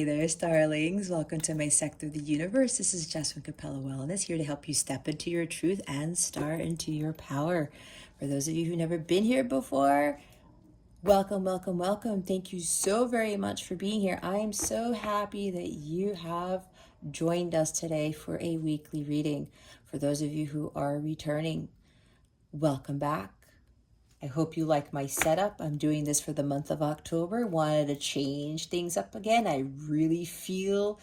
Hey there, starlings. Welcome to my sector of the universe. This is Jess from Capella Wellness, here to help you step into your truth and start into your power. For those of you who've never been here before, welcome, welcome, welcome. Thank you so very much for being here. I am so happy that you have joined us today for a weekly reading. For those of you who are returning, welcome back. I hope you like my setup. I'm doing this for the month of October. Wanted to change things up again. I really feel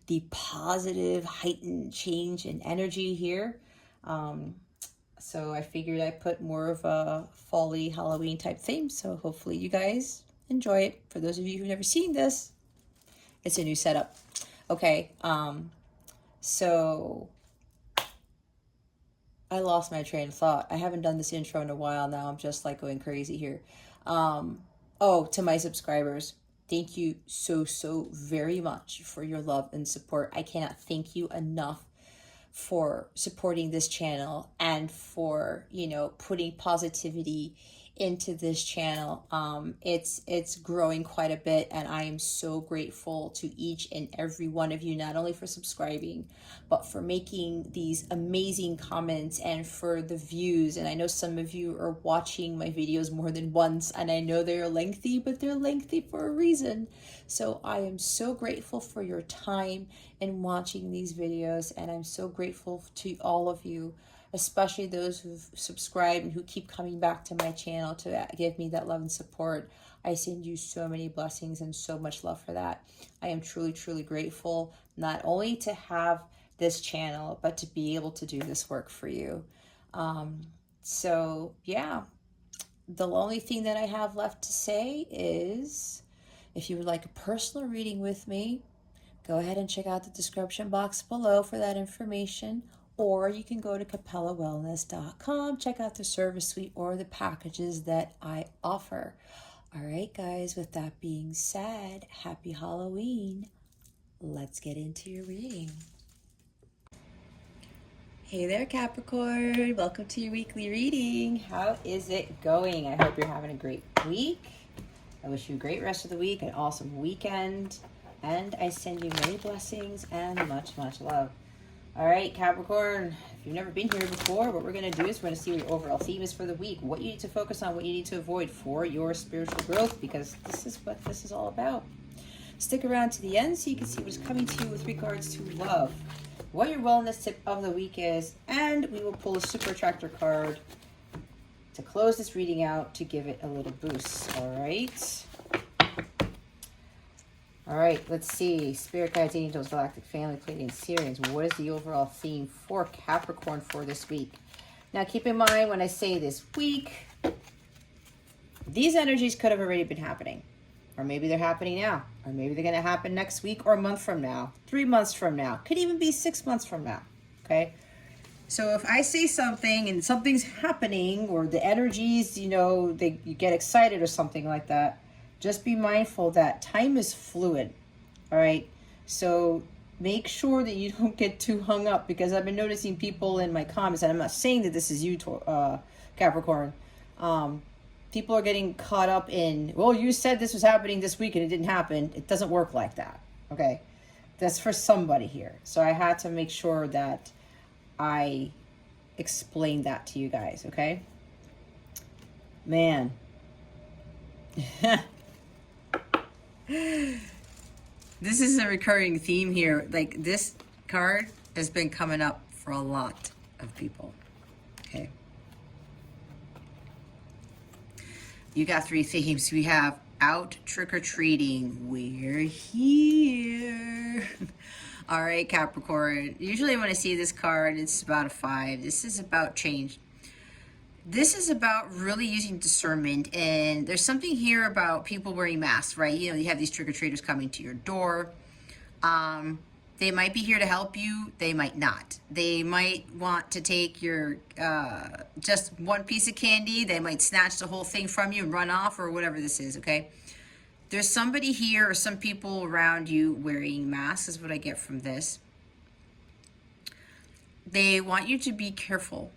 the positive, heightened change in energy here. So I figured I'd put more of a fall-y Halloween type theme. So hopefully you guys enjoy it. For those of you who've never seen this, it's a new setup. Okay, so I lost my train of thought. I haven't done this intro in a while now. I'm just like going crazy here. To my subscribers, thank you so very much for your love and support. I cannot thank you enough for supporting this channel and for, putting positivity into this channel. It's growing quite a bit, and I am so grateful to each and every one of you, not only for subscribing, but for making these amazing comments and for the views. And I know some of you are watching my videos more than once, and I know they're lengthy, but they're lengthy for a reason. So I am so grateful for your time in watching these videos, and I'm so grateful to all of you, especially those who've subscribed and who keep coming back to my channel to give me that love and support. I send you so many blessings and so much love for that. I am truly grateful, not only to have this channel, but to be able to do this work for you. So yeah, the only thing that I have left to say is, if you would like a personal reading with me, go ahead and check out the description box below for that information. Or you can go to capellawellness.com, check out the service suite or the packages that I offer. All right, guys, with that being said, happy Halloween. Let's get into your reading. Hey there, Capricorn. Welcome to your weekly reading. How is it going? I hope you're having a great week. I wish you a great rest of the week, an awesome weekend, and I send you many blessings and much love. All right, Capricorn, if you've never been here before, what we're going to do is we're going to see what your overall theme is for the week, what you need to focus on, what you need to avoid for your spiritual growth, because this is what this is all about. Stick around to the end so you can see what's coming to you with regards to love, what your wellness tip of the week is, and we will pull a super attractor card to close this reading out to give it a little boost. All right. All right, let's see. Spirit guides, angels, galactic family, Pleiadians, Sirians. What is the overall theme for Capricorn for this week? Now, keep in mind when I say this week, these energies could have already been happening. Or maybe they're happening now. Or maybe they're going to happen next week or a month from now. 3 months from now. Could even be 6 months from now. Okay? So if I say something and something's happening, or the energies, you get excited or something like that, just be mindful that time is fluid, all right? So make sure that you don't get too hung up, because I've been noticing people in my comments, and I'm not saying that this is you, Capricorn. People are getting caught up in, well, you said this was happening this week and it didn't happen. It doesn't work like that, okay? That's for somebody here. So I had to make sure that I explain that to you guys, okay? Man. This is a recurring theme here. Like, this card has been coming up for a lot of people. Okay. You got 3 themes. We have out trick-or-treating. We're here. All right, Capricorn. Usually when I see this card, it's about a 5. This is about change. This is about really using discernment, and there's something here about people wearing masks, right? You have these trick-or-treaters coming to your door. They might be here to help you. They might not. They might want to take your just one piece of candy. They might snatch the whole thing from you and run off, or whatever this is, okay? There's somebody here or some people around you wearing masks is what I get from this. They want you to be careful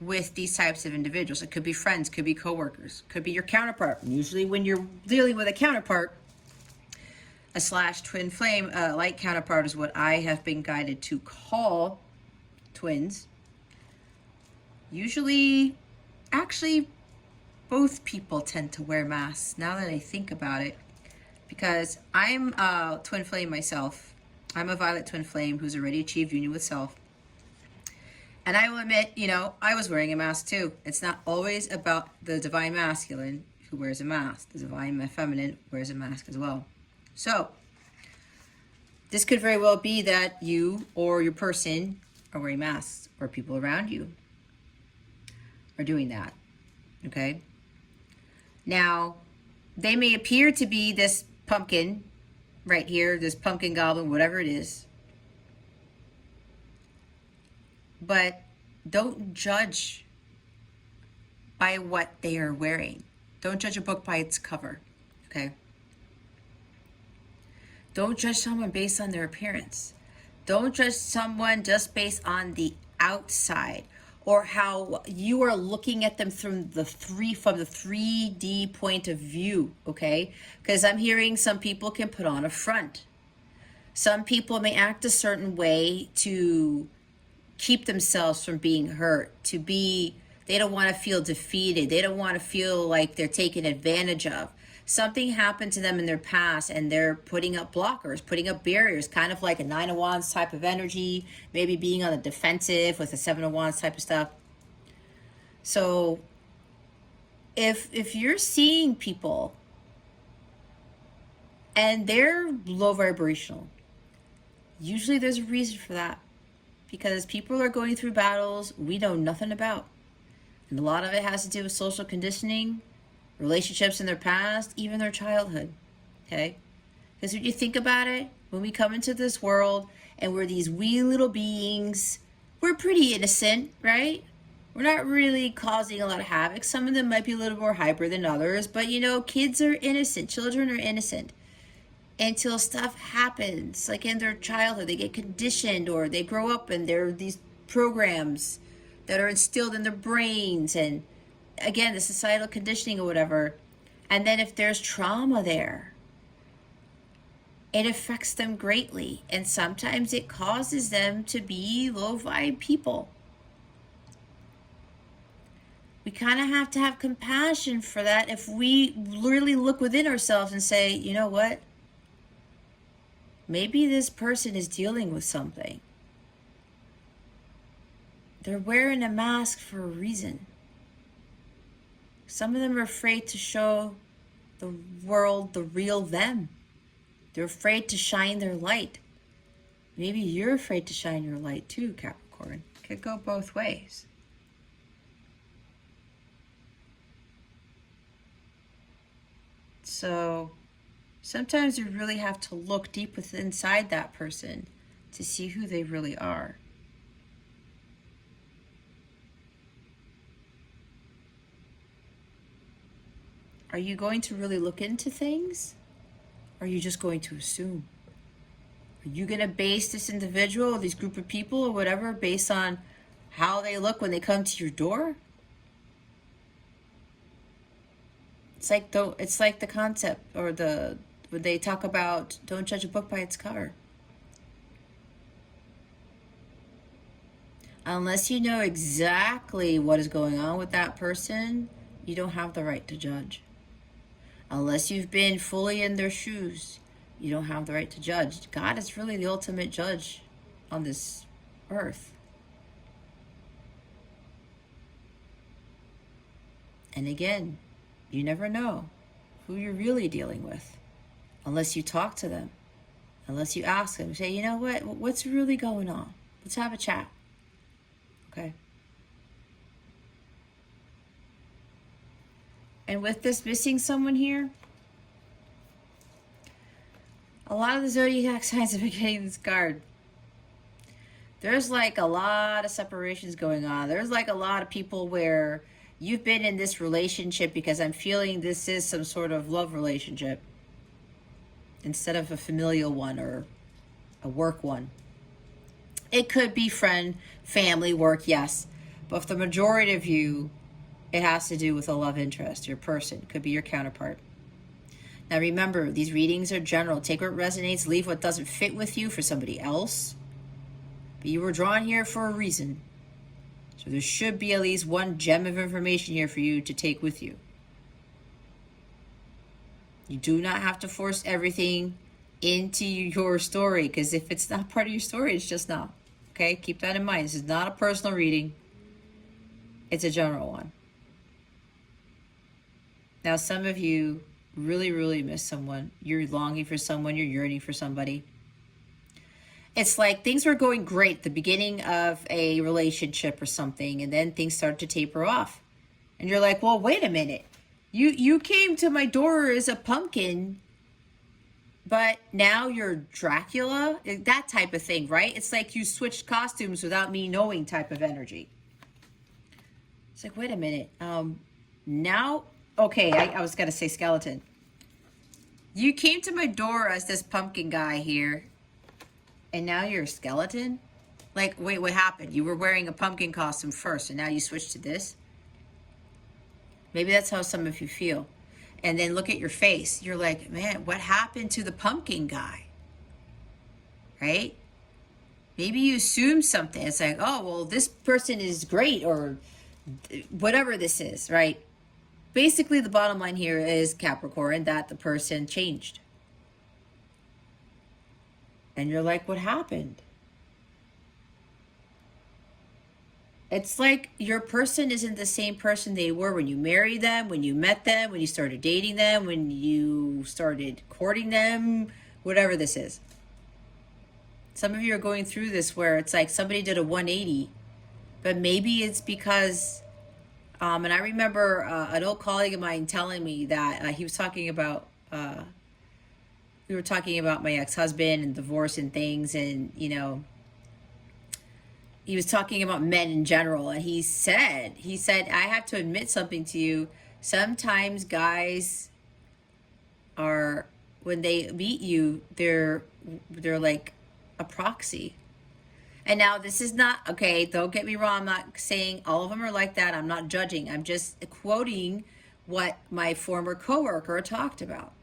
with these types of individuals. It could be friends, could be coworkers, could be your counterpart. And usually when you're dealing with a counterpart, a slash twin flame, light counterpart is what I have been guided to call twins. Usually, actually, both people tend to wear masks, now that I think about it, because I'm a twin flame myself. I'm a violet twin flame who's already achieved union with self. And I will admit, you know, I was wearing a mask too. It's not always about the divine masculine who wears a mask. The divine feminine wears a mask as well. So, this could very well be that you or your person are wearing masks, or people around you are doing that, okay? Now, they may appear to be this pumpkin right here, this pumpkin goblin, whatever it is. But don't judge by what they are wearing. Don't judge a book by its cover, okay? Don't judge someone based on their appearance. Don't judge someone just based on the outside or how you are looking at them from the 3D point of view, okay? Because I'm hearing some people can put on a front. Some people may act a certain way to keep themselves from being hurt, they don't want to feel defeated. They don't want to feel like they're taken advantage of. Something happened to them in their past and they're putting up blockers, putting up barriers, kind of like a 9 of Wands type of energy, maybe being on the defensive with a 7 of Wands type of stuff. So if you're seeing people and they're low vibrational, usually there's a reason for that, because people are going through battles we know nothing about. And a lot of it has to do with social conditioning, relationships in their past, even their childhood, okay? Because when you think about it, when we come into this world and we're these wee little beings, we're pretty innocent, right? We're not really causing a lot of havoc. Some of them might be a little more hyper than others, but you know, kids are innocent. Children are innocent until stuff happens, like in their childhood. They get conditioned or they grow up and there are these programs that are instilled in their brains, and again, the societal conditioning or whatever. And then if there's trauma there, it affects them greatly. And sometimes it causes them to be low vibe people. We kind of have to have compassion for that if we really look within ourselves and say, you know what? Maybe this person is dealing with something. They're wearing a mask for a reason. Some of them are afraid to show the world the real them. They're afraid to shine their light. Maybe you're afraid to shine your light too, Capricorn. It could go both ways. So sometimes you really have to look deep within inside that person to see who they really are. Are you going to really look into things? Or are you just going to assume? Are you going to base this individual or this group of people or whatever based on how they look when they come to your door? It's like the concept or when they talk about don't judge a book by its cover. Unless you know exactly what is going on with that person, you don't have the right to judge. Unless you've been fully in their shoes, you don't have the right to judge. God is really the ultimate judge on this earth. And again, you never know who you're really dealing with unless you talk to them, unless you ask them, say, you know what, what's really going on? Let's have a chat, okay? And with this missing someone here, a lot of the zodiac signs have been getting this card. There's like a lot of separations going on. There's like a lot of people where you've been in this relationship because I'm feeling this is some sort of love relationship instead of a familial one or a work one. It could be friend, family, work, yes. But for the majority of you, it has to do with a love interest, your person. It could be your counterpart. Now remember, these readings are general. Take what resonates, leave what doesn't fit with you for somebody else. But you were drawn here for a reason. So there should be at least one gem of information here for you to take with you. You do not have to force everything into your story, because if it's not part of your story, it's just not. Okay, keep that in mind. This is not a personal reading. It's a general one. Now, some of you really, really miss someone. You're longing for someone. You're yearning for somebody. It's like things were going great at the beginning of a relationship or something, and then things start to taper off. And you're like, well, wait a minute. You came to my door as a pumpkin, but now you're Dracula? That type of thing, right? It's like you switched costumes without me knowing type of energy. It's like, wait a minute. Now, okay, I was going to say skeleton. You came to my door as this pumpkin guy here, and now you're a skeleton? Like, wait, what happened? You were wearing a pumpkin costume first, and now you switched to this? Maybe that's how some of you feel. And then look at your face. You're like, man, what happened to the pumpkin guy? Right? Maybe you assume something. It's like, oh, well, this person is great, or whatever this is, right? Basically, the bottom line here is, Capricorn, that the person changed. And you're like, what happened? It's like your person isn't the same person they were when you married them, when you met them, when you started dating them, when you started courting them, whatever this is. Some of you are going through this where it's like somebody did a 180, but maybe it's because, and I remember an old colleague of mine telling me that he was talking about, we were talking about my ex-husband and divorce and things, and, you know, he was talking about men in general, and he said, I have to admit something to you. Sometimes guys are, when they meet you, they're like a proxy. And now this is not, okay, don't get me wrong, I'm not saying all of them are like that. I'm not judging. I'm just quoting what my former coworker talked about.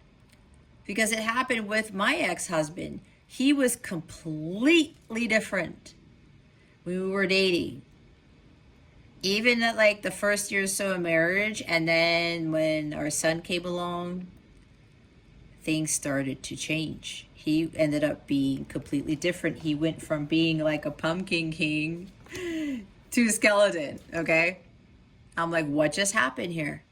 Because it happened with my ex-husband. He was completely different when we were dating. Even at like the first year or so of marriage, and then when our son came along, things started to change. He ended up being completely different. He went from being like a pumpkin king to a skeleton, okay? I'm like, what just happened here?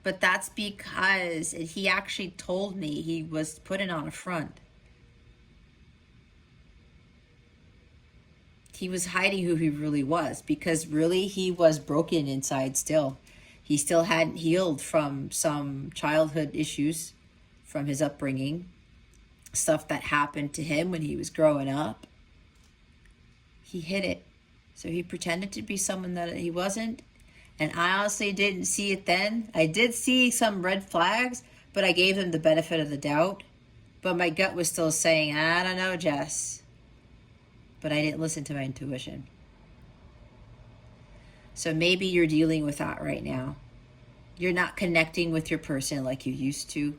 But that's because he actually told me he was putting on a front. He was hiding who he really was, because really he was broken inside still. He still hadn't healed from some childhood issues from his upbringing, stuff that happened to him when he was growing up. He hid it. So he pretended to be someone that he wasn't. And I honestly didn't see it then. I did see some red flags, but I gave him the benefit of the doubt. But my gut was still saying, I don't know, Jess. But I didn't listen to my intuition. So maybe you're dealing with that right now. You're not connecting with your person like you used to.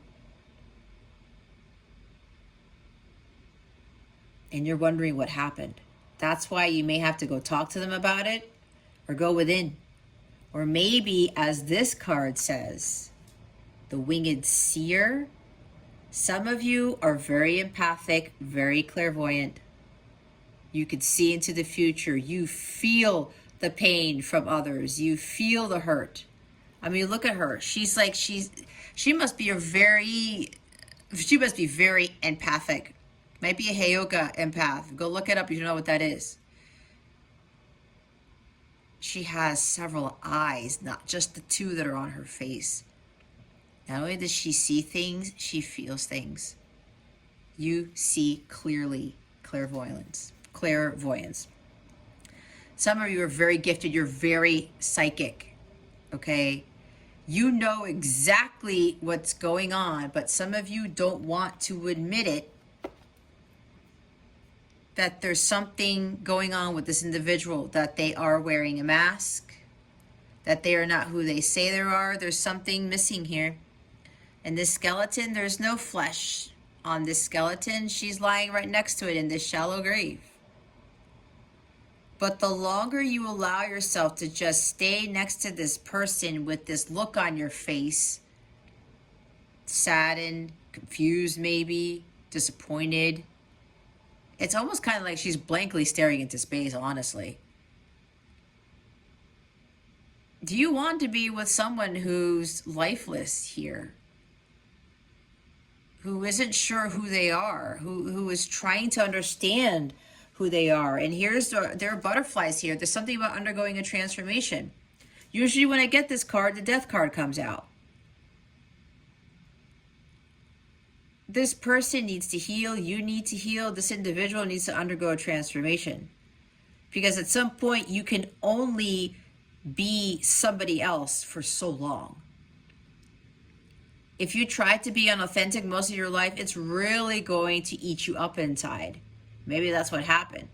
And you're wondering what happened. That's why you may have to go talk to them about it, or go within. Or maybe, as this card says, the winged seer, some of you are very empathic, very clairvoyant. You could see into the future. You feel the pain from others. You feel the hurt. I mean, look at her. She's like, she must be very empathic. Might be a Heyoka empath. Go look it up if you don't know what that is. She has several eyes, not just the two that are on her face. Not only does she see things, she feels things. You see clearly. Clairvoyance. Some of you are very gifted. You're very psychic, okay? You know exactly what's going on, but some of you don't want to admit it, that there's something going on with this individual, that they are wearing a mask, that they are not who they say they are. There's something missing here. And this skeleton, there's no flesh on this skeleton. She's lying right next to it in this shallow grave. But the longer you allow yourself to just stay next to this person with this look on your face, saddened, confused maybe, disappointed, it's almost kind of like she's blankly staring into space, honestly. Do you want to be with someone who's lifeless here? Who isn't sure who they are, who is trying to understand who they are. And there are butterflies here. There's something about undergoing a transformation. Usually when I get this card, the death card comes out. This person needs to heal. You need to heal. This individual needs to undergo a transformation. Because at some point, you can only be somebody else for so long. If you try to be unauthentic most of your life, it's really going to eat you up inside. Maybe that's what happened.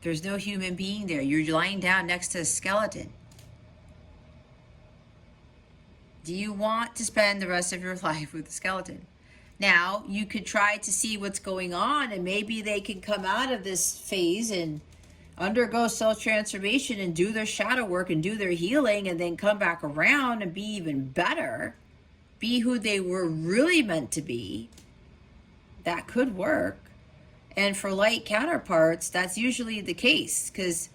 There's no human being there. You're lying down next to a skeleton. Do you want to spend the rest of your life with a skeleton? Now, you could try to see what's going on, and maybe they can come out of this phase and undergo self-transformation and do their shadow work and do their healing, and then come back around and be even better, be who they were really meant to be. That could work. And for light counterparts, that's usually the case, because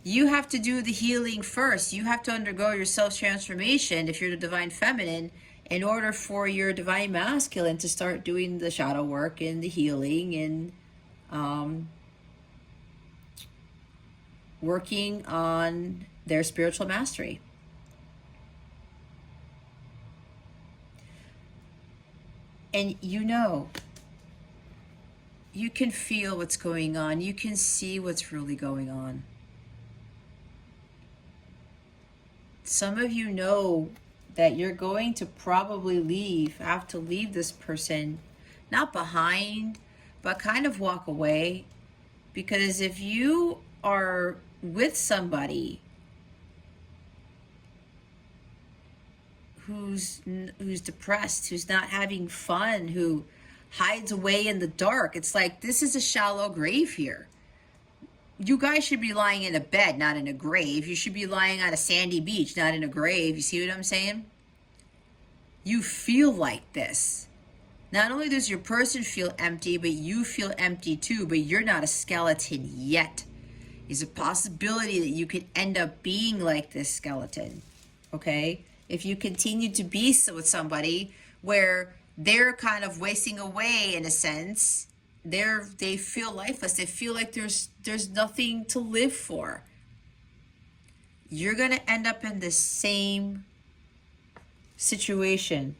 you have to do the healing first. You have to undergo your self-transformation if you're the divine feminine in order for your divine masculine to start doing the shadow work and the healing and working on their spiritual mastery. And you can feel what's going on. You can see what's really going on. Some of you know that you're going to probably have to leave this person, not behind, but kind of walk away. Because if you are with somebody who's depressed, who's not having fun, who hides away in the dark, it's like this is a shallow grave here. You guys should be lying in a bed, not in a grave. You should be lying on a sandy beach, not in a grave. You see what I'm saying? You feel like this. Not only does your person feel empty, but you feel empty too, but you're not a skeleton yet. There's a possibility that you could end up being like this skeleton, okay? If you continue to be with somebody where they're kind of wasting away in a sense, they feel lifeless. They feel like there's nothing to live for. You're going to end up in the same situation,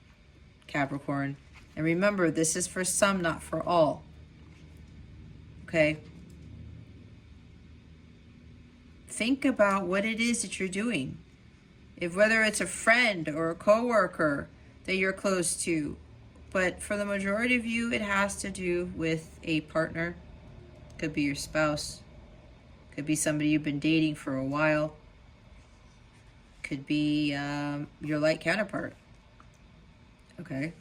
Capricorn. And remember, this is for some, not for all. Okay? Think about what it is that you're doing. Whether it's a friend or a coworker that you're close to, but for the majority of you, it has to do with a partner. Could be your spouse. Could be somebody you've been dating for a while. Could be your light counterpart. Okay.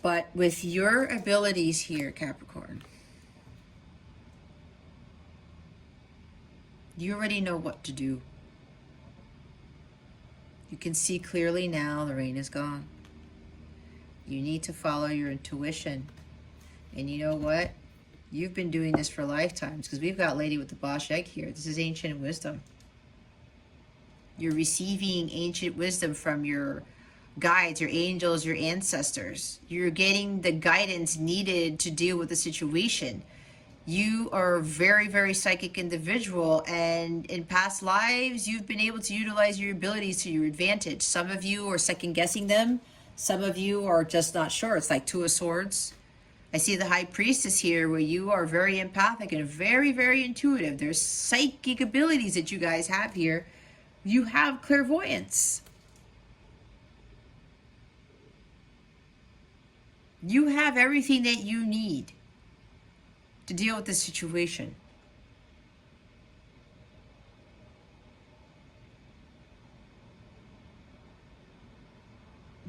But with your abilities here, Capricorn, you already know what to do. You can see clearly now the rain is gone. You need to follow your intuition. And you know what? You've been doing this for lifetimes, because we've got Lady with the Bosch Egg here. This is ancient wisdom. You're receiving ancient wisdom from your guides, your angels, your ancestors. You're getting the guidance needed to deal with the situation. You are a very, very psychic individual, and in past lives, you've been able to utilize your abilities to your advantage. Some of you are second guessing them. Some of you are just not sure. It's like Two of Swords. I see the High Priestess here, where you are very empathic and very, very intuitive. There's psychic abilities that you guys have here. You have clairvoyance. You have everything that you need to deal with this situation.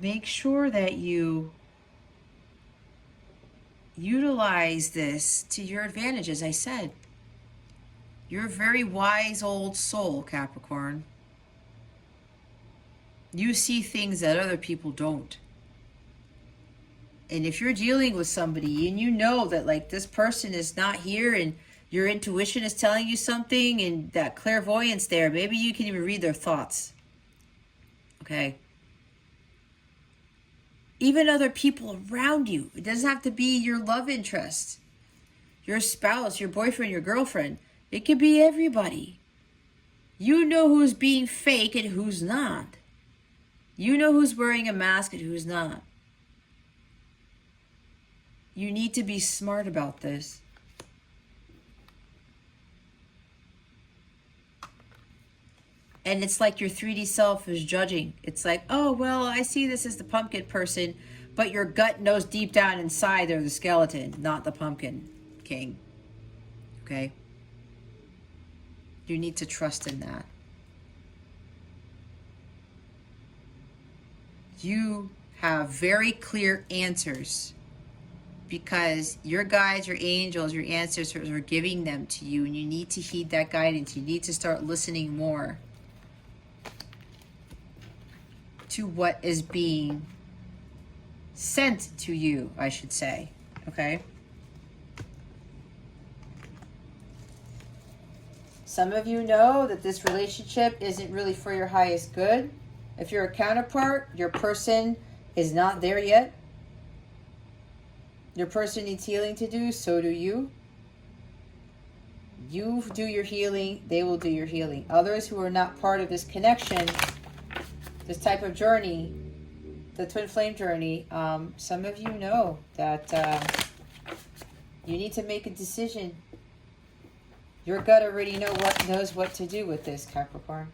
Make sure that you utilize this to your advantage. As I said, you're a very wise old soul, Capricorn. You see things that other people don't. And if you're dealing with somebody and you know that like this person is not here and your intuition is telling you something and that clairvoyance there, maybe you can even read their thoughts. Okay? Even other people around you. It doesn't have to be your love interest, your spouse, your boyfriend, your girlfriend. It could be everybody. You know who's being fake and who's not. You know who's wearing a mask and who's not. You need to be smart about this. And it's like your 3D self is judging. It's like, oh, well, I see this as the pumpkin person, but your gut knows deep down inside they're the skeleton, not the pumpkin king. Okay? You need to trust in that. You have very clear answers because your guides, your angels, your ancestors are giving them to you, and you need to heed that guidance. You need to start listening more to what is being sent to you, I should say. Okay? Some of you know that this relationship isn't really for your highest good. If you're a counterpart, your person is not there yet. Your person needs healing to do, so do you. You do your healing, they will do your healing. Others who are not part of this connection, this type of journey, the twin flame journey, some of you know that you need to make a decision. Your gut already knows what to do with this, Capricorn.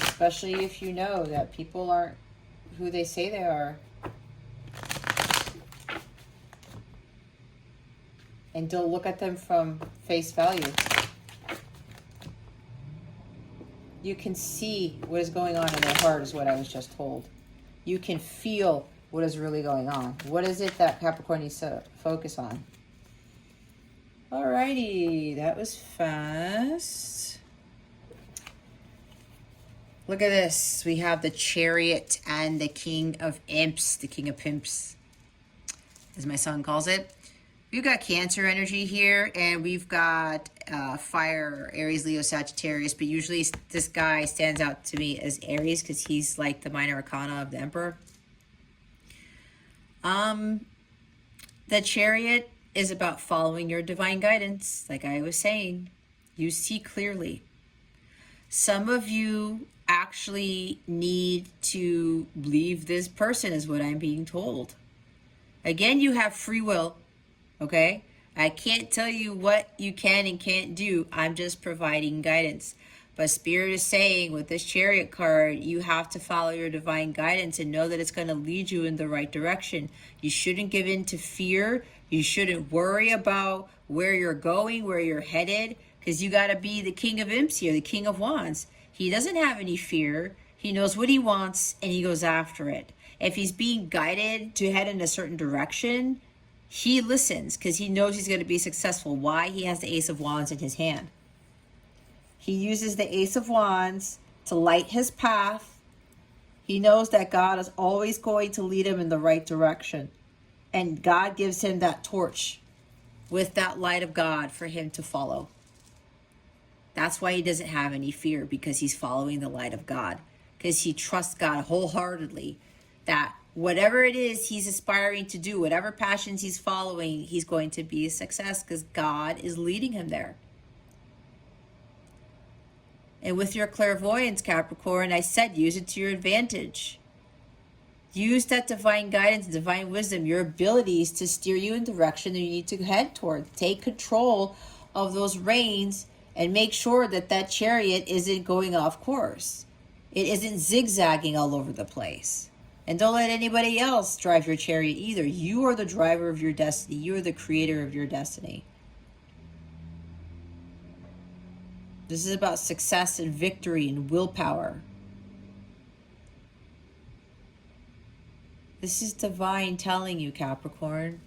Especially if you know that people aren't who they say they are. And don't look at them from face value. You can see what is going on in their heart is what I was just told. You can feel what is really going on. What is it that Capricorn needs to focus on? Alrighty, that was fast. Look at this. We have the Chariot and the King of Imps, the King of Pimps, as my son calls it. We've got Cancer energy here, and we've got Fire, Aries, Leo, Sagittarius, but usually this guy stands out to me as Aries because he's like the minor arcana of the Emperor. The Chariot is about following your divine guidance, like I was saying. You see clearly. Some of you actually need to leave this person, is what I'm being told. Again, you have free will. Okay? I can't tell you what you can and can't do. I'm just providing guidance. But Spirit is saying with this Chariot card, you have to follow your divine guidance and know that it's going to lead you in the right direction. You shouldn't give in to fear. You shouldn't worry about where you're going, where you're headed, because you got to be the King of Imps here, the King of Wands. He doesn't have any fear. He knows what he wants and he goes after it. If he's being guided to head in a certain direction, he listens because he knows he's going to be successful. Why? He has the Ace of Wands in his hand. He uses the Ace of Wands to light his path. He knows that God is always going to lead him in the right direction. And God gives him that torch with that light of God for him to follow. That's why he doesn't have any fear, because he's following the light of God. Because he trusts God wholeheartedly that whatever it is he's aspiring to do, whatever passions he's following, he's going to be a success because God is leading him there. And with your clairvoyance, Capricorn, I said use it to your advantage. Use that divine guidance, divine wisdom, your abilities to steer you in the direction that you need to head toward. Take control of those reins and make sure that that chariot isn't going off course. It isn't zigzagging all over the place. And don't let anybody else drive your chariot either. You are the driver of your destiny. You are the creator of your destiny. This is about success and victory and willpower. This is divine telling you, Capricorn,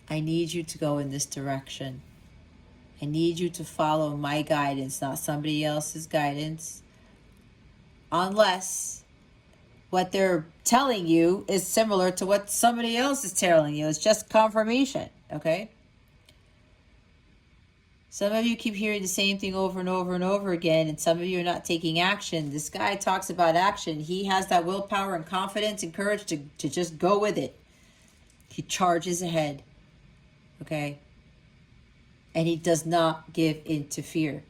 I need you to go in this direction. I need you to follow my guidance, not somebody else's guidance. Unless what they're telling you is similar to what somebody else is telling you. It's just confirmation, okay? Some of you keep hearing the same thing over and over and over again, and some of you are not taking action. This guy talks about action. He has that willpower and confidence and courage to just go with it. He charges ahead, okay? And he does not give in to fear.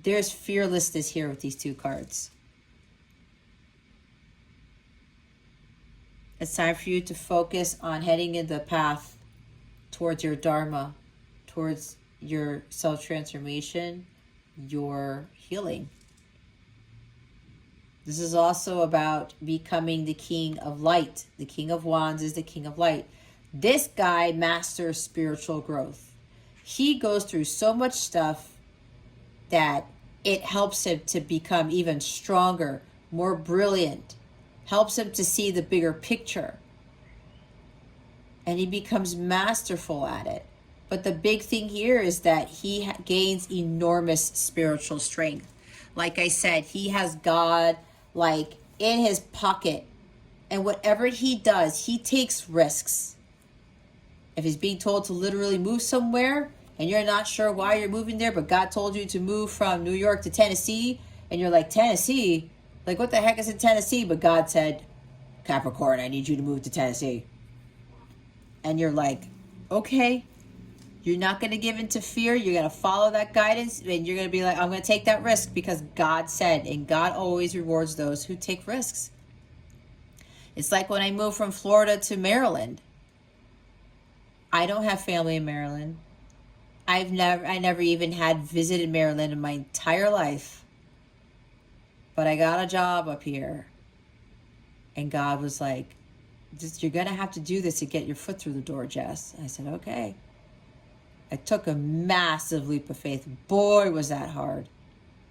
There's fearlessness here with these two cards. It's time for you to focus on heading in the path towards your dharma, towards your self-transformation, your healing. This is also about becoming the king of light. The king of wands is the king of light. This guy masters spiritual growth. He goes through so much stuff that it helps him to become even stronger, more brilliant, helps him to see the bigger picture. And he becomes masterful at it. But the big thing here is that he gains enormous spiritual strength. Like I said, he has God like in his pocket. And whatever he does, he takes risks. If he's being told to literally move somewhere and you're not sure why you're moving there, but God told you to move from New York to Tennessee, and you're like, Tennessee? Like, what the heck is in Tennessee? But God said, Capricorn, I need you to move to Tennessee. And you're like, okay. You're not going to give in to fear. You're going to follow that guidance, and you're going to be like, I'm going to take that risk because God said, and God always rewards those who take risks. It's like when I moved from Florida to Maryland. I don't have family in Maryland. I never even had visited Maryland in my entire life. But I got a job up here. And God was like, you're going to have to do this to get your foot through the door, Jess. I said, okay. I took a massive leap of faith. Boy, was that hard.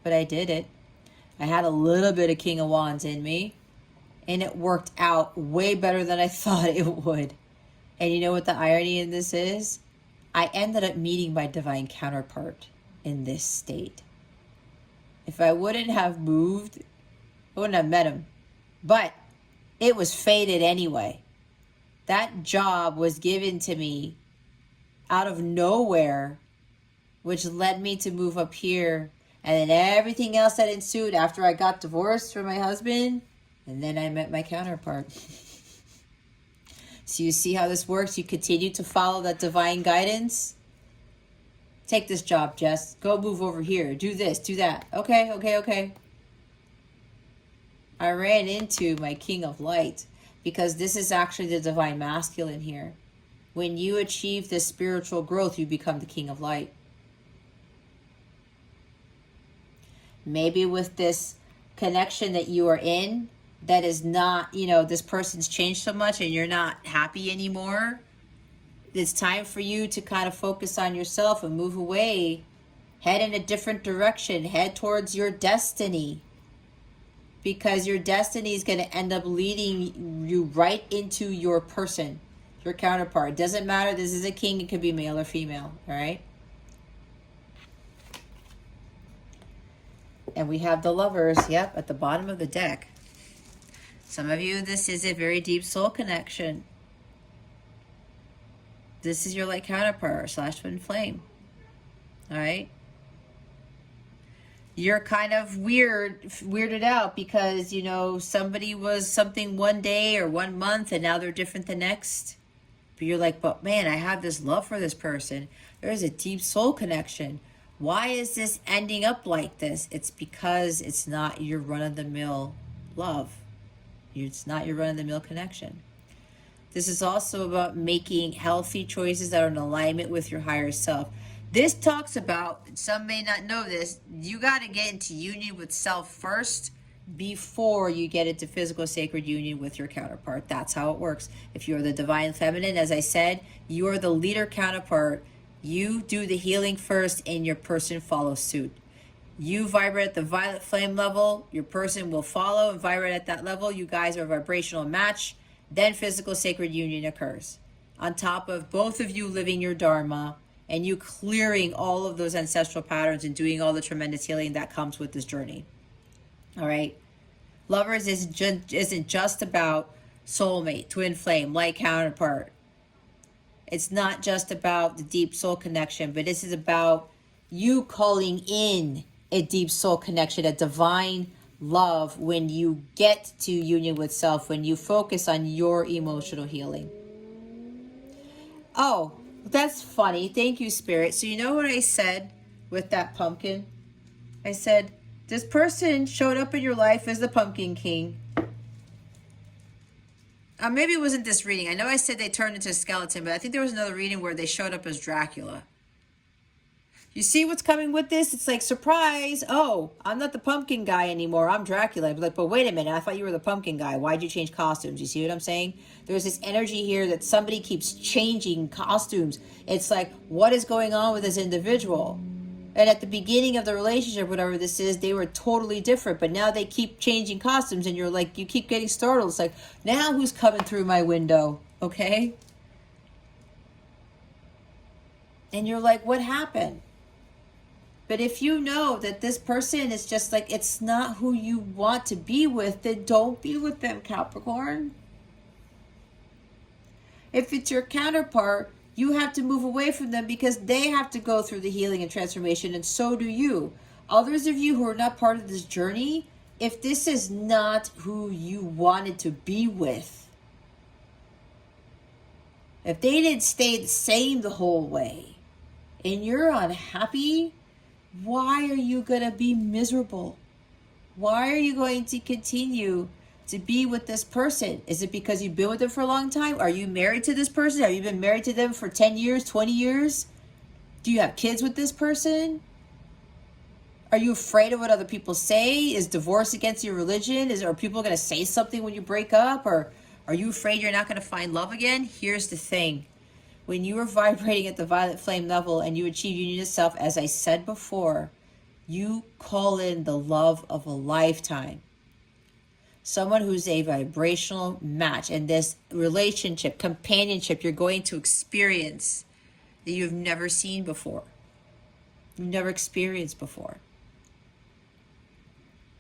But I did it. I had a little bit of King of Wands in me. And it worked out way better than I thought it would. And you know what the irony in this is? I ended up meeting my divine counterpart in this state. If I wouldn't have moved, I wouldn't have met him. But it was fated anyway. That job was given to me out of nowhere, which led me to move up here. And then everything else that ensued after I got divorced from my husband. And then I met my counterpart. So you see how this works? You continue to follow that divine guidance. Take this job, Jess. Go move over here. Do this, do that. Okay. I ran into my King of Light because this is actually the divine masculine here. When you achieve this spiritual growth, you become the King of Light. Maybe with this connection that you are in, that is not, this person's changed so much and you're not happy anymore. It's time for you to kind of focus on yourself and move away. Head in a different direction. Head towards your destiny. Because your destiny is going to end up leading you right into your person, your counterpart. It doesn't matter. This is a king. It could be male or female. All right. And we have the Lovers. Yep. At the bottom of the deck. Some of you, this is a very deep soul connection. This is your light counterpart / twin flame. All right. You're kind of weirded out because, somebody was something one day or 1 month and now they're different the next. But you're like, but man, I have this love for this person. There's a deep soul connection. Why is this ending up like this? It's because it's not your run-of-the-mill love. It's not your run-of-the-mill connection. This is also about making healthy choices that are in alignment with your higher self. This talks about, some may not know this, you got to get into union with self first before you get into physical sacred union with your counterpart. That's how it works. If you're the divine feminine, as I said, you're the leader counterpart. You do the healing first and your person follows suit. You vibrate at the violet flame level, your person will follow and vibrate at that level. You guys are a vibrational match. Then physical sacred union occurs. On top of both of you living your dharma and you clearing all of those ancestral patterns and doing all the tremendous healing that comes with this journey. All right. Lovers isn't just about soulmate, twin flame, light counterpart. It's not just about the deep soul connection, but this is about you calling in a deep soul connection, a divine love when you get to union with self, when you focus on your emotional healing. Oh, that's funny. Thank you, Spirit. So you know what I said with that pumpkin? I said, this person showed up in your life as the Pumpkin King. Maybe it wasn't this reading. I know I said they turned into a skeleton, but I think there was another reading where they showed up as Dracula. You see what's coming with this? It's like, surprise. Oh, I'm not the pumpkin guy anymore. I'm Dracula. But wait a minute. I thought you were the pumpkin guy. Why'd you change costumes? You see what I'm saying? There's this energy here that somebody keeps changing costumes. It's like, what is going on with this individual? And at the beginning of the relationship, whatever this is, they were totally different. But now they keep changing costumes and you're like, you keep getting startled. It's like, now who's coming through my window? Okay? And you're like, what happened? But if you know that this person is just like, it's not who you want to be with, then don't be with them, Capricorn. If it's your counterpart, you have to move away from them because they have to go through the healing and transformation, and so do you. Others of you who are not part of this journey, if this is not who you wanted to be with, if they didn't stay the same the whole way, and you're unhappy, why are you going to be miserable? Why are you going to continue to be with this person? Is it because you've been with them for a long time? Are you married to this person? Have you been married to them for 10 years, 20 years? Do you have kids with this person? Are you afraid of what other people say? Is divorce against your religion? Are people going to say something when you break up? Or are you afraid you're not going to find love again? Here's the thing. When you are vibrating at the violet flame level and you achieve union of self, as I said before, you call in the love of a lifetime. Someone who's a vibrational match. And this relationship, companionship, you're going to experience that you've never seen before. You've never experienced before.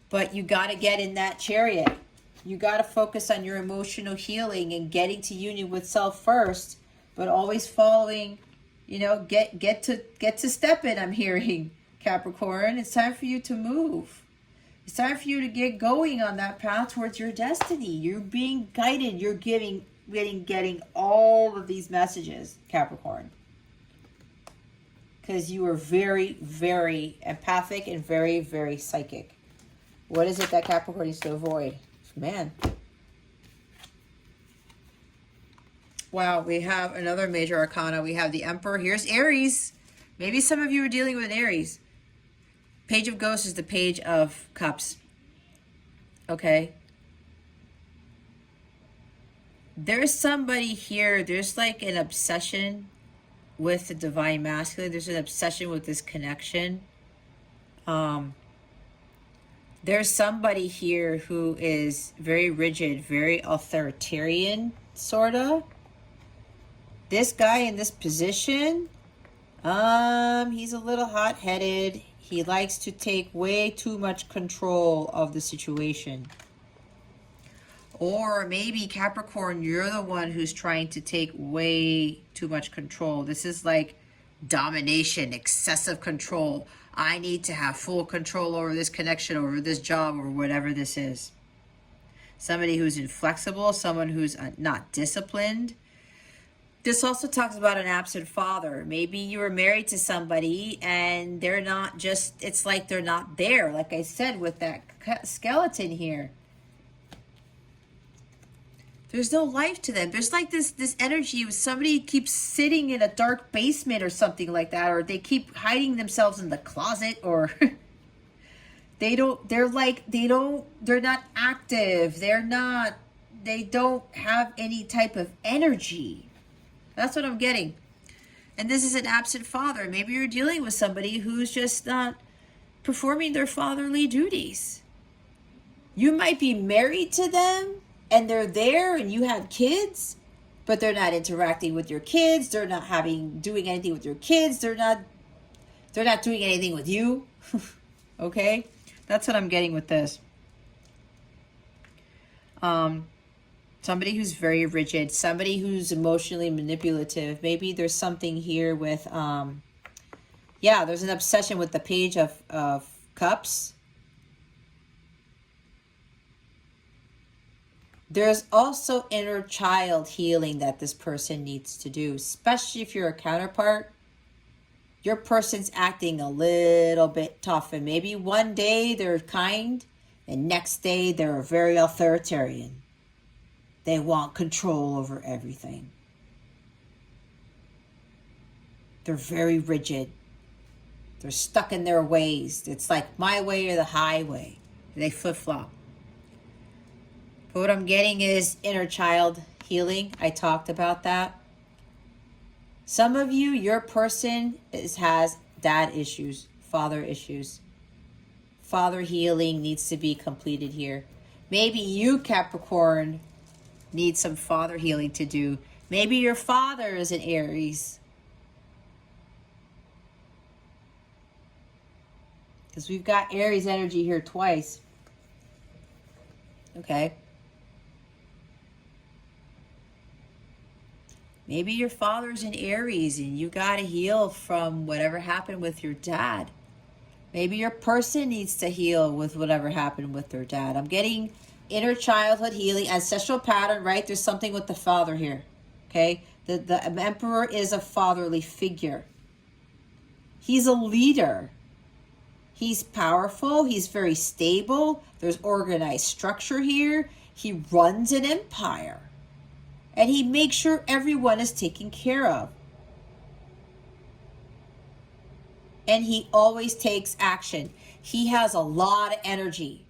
But you got to get in that chariot. You got to focus on your emotional healing and getting to union with self first. But always following, get to step in, I'm hearing, Capricorn. It's time for you to move. It's time for you to get going on that path towards your destiny. You're being guided. You're getting all of these messages, Capricorn. Because you are very, very empathic and very, very psychic. What is it that Capricorn needs to avoid? Man. Wow, we have another major arcana. We have the Emperor. Here's Aries. Maybe some of you are dealing with an Aries. Page of Ghosts is the Page of Cups. Okay. There's somebody here. There's like an obsession with the divine masculine. There's an obsession with this connection. There's somebody here who is very rigid, very authoritarian, sort of. This guy in this position, he's a little hot-headed. He likes to take way too much control of the situation. Or maybe, Capricorn, you're the one who's trying to take way too much control. This is like domination, excessive control. I need to have full control over this connection, over this job, or whatever this is. Somebody who's inflexible, someone who's not disciplined. This also talks about an absent father. Maybe you were married to somebody and they're not just, it's like they're not there. Like I said with that skeleton here. There's no life to them. There's like this energy of somebody keeps sitting in a dark basement or something like that. Or they keep hiding themselves in the closet. Or they're not active. They don't have any type of energy. That's what I'm getting. And this is an absent father. Maybe you're dealing with somebody who's just not performing their fatherly duties. You might be married to them and they're there and you have kids, but they're not interacting with your kids. They're not doing anything with your kids. They're not doing anything with you. Okay? That's what I'm getting with this. Somebody who's very rigid, somebody who's emotionally manipulative. Maybe there's something here with, there's an obsession with the Page of Cups. There's also inner child healing that this person needs to do, especially if you're a counterpart. Your person's acting a little bit tough, and maybe one day they're kind, and next day they're very authoritarian. They want control over everything. They're very rigid. They're stuck in their ways. It's like my way or the highway. They flip-flop. But what I'm getting is inner child healing. I talked about that. Some of you, your person has dad issues, father issues. Father healing needs to be completed here. Maybe you, Capricorn, need some father healing to do. Maybe your father is an Aries. Because we've got Aries energy here twice. Okay. Maybe your father's an Aries and you got to heal from whatever happened with your dad. Maybe your person needs to heal with whatever happened with their dad. I'm getting inner childhood healing, ancestral pattern, right? There's something with the father here, okay? The Emperor is a fatherly figure. He's a leader. He's powerful. He's very stable. There's organized structure here. He runs an empire. And he makes sure everyone is taken care of. And he always takes action. He has a lot of energy.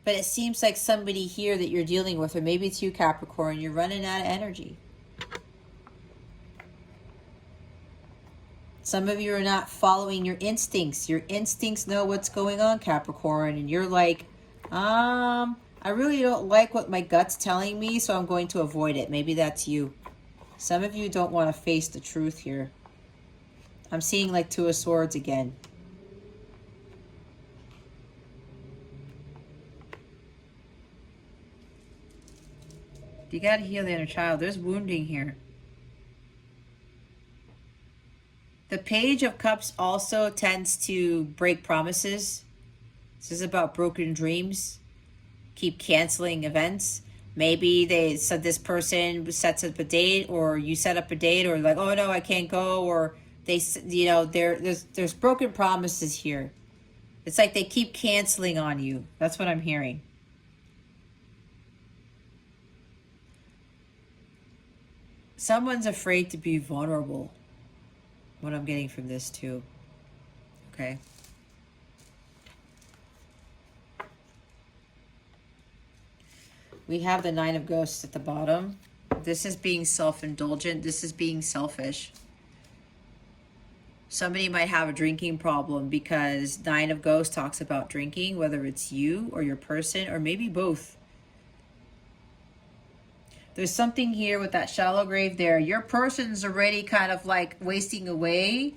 But it seems like somebody here that you're dealing with, or maybe it's you, Capricorn, you're running out of energy. Some of you are not following your instincts. Your instincts know what's going on, Capricorn. And you're like, I really don't like what my gut's telling me, so I'm going to avoid it. Maybe that's you. Some of you don't want to face the truth here. I'm seeing like Two of Swords again. You got to heal the inner child. There's wounding here. The Page of Cups also tends to break promises. This is about broken dreams. Keep canceling events. Maybe they said this person sets up a date, or you set up a date, or like, oh no, I can't go, or they, there's broken promises here. It's like they keep canceling on you. That's what I'm hearing. Someone's afraid to be vulnerable. What I'm getting from this too. Okay. We have the Nine of Ghosts at the bottom. This is being self-indulgent. This is being selfish. Somebody might have a drinking problem because Nine of Ghosts talks about drinking, whether it's you or your person, or maybe both. There's something here with that shallow grave there. Your person's already kind of like wasting away.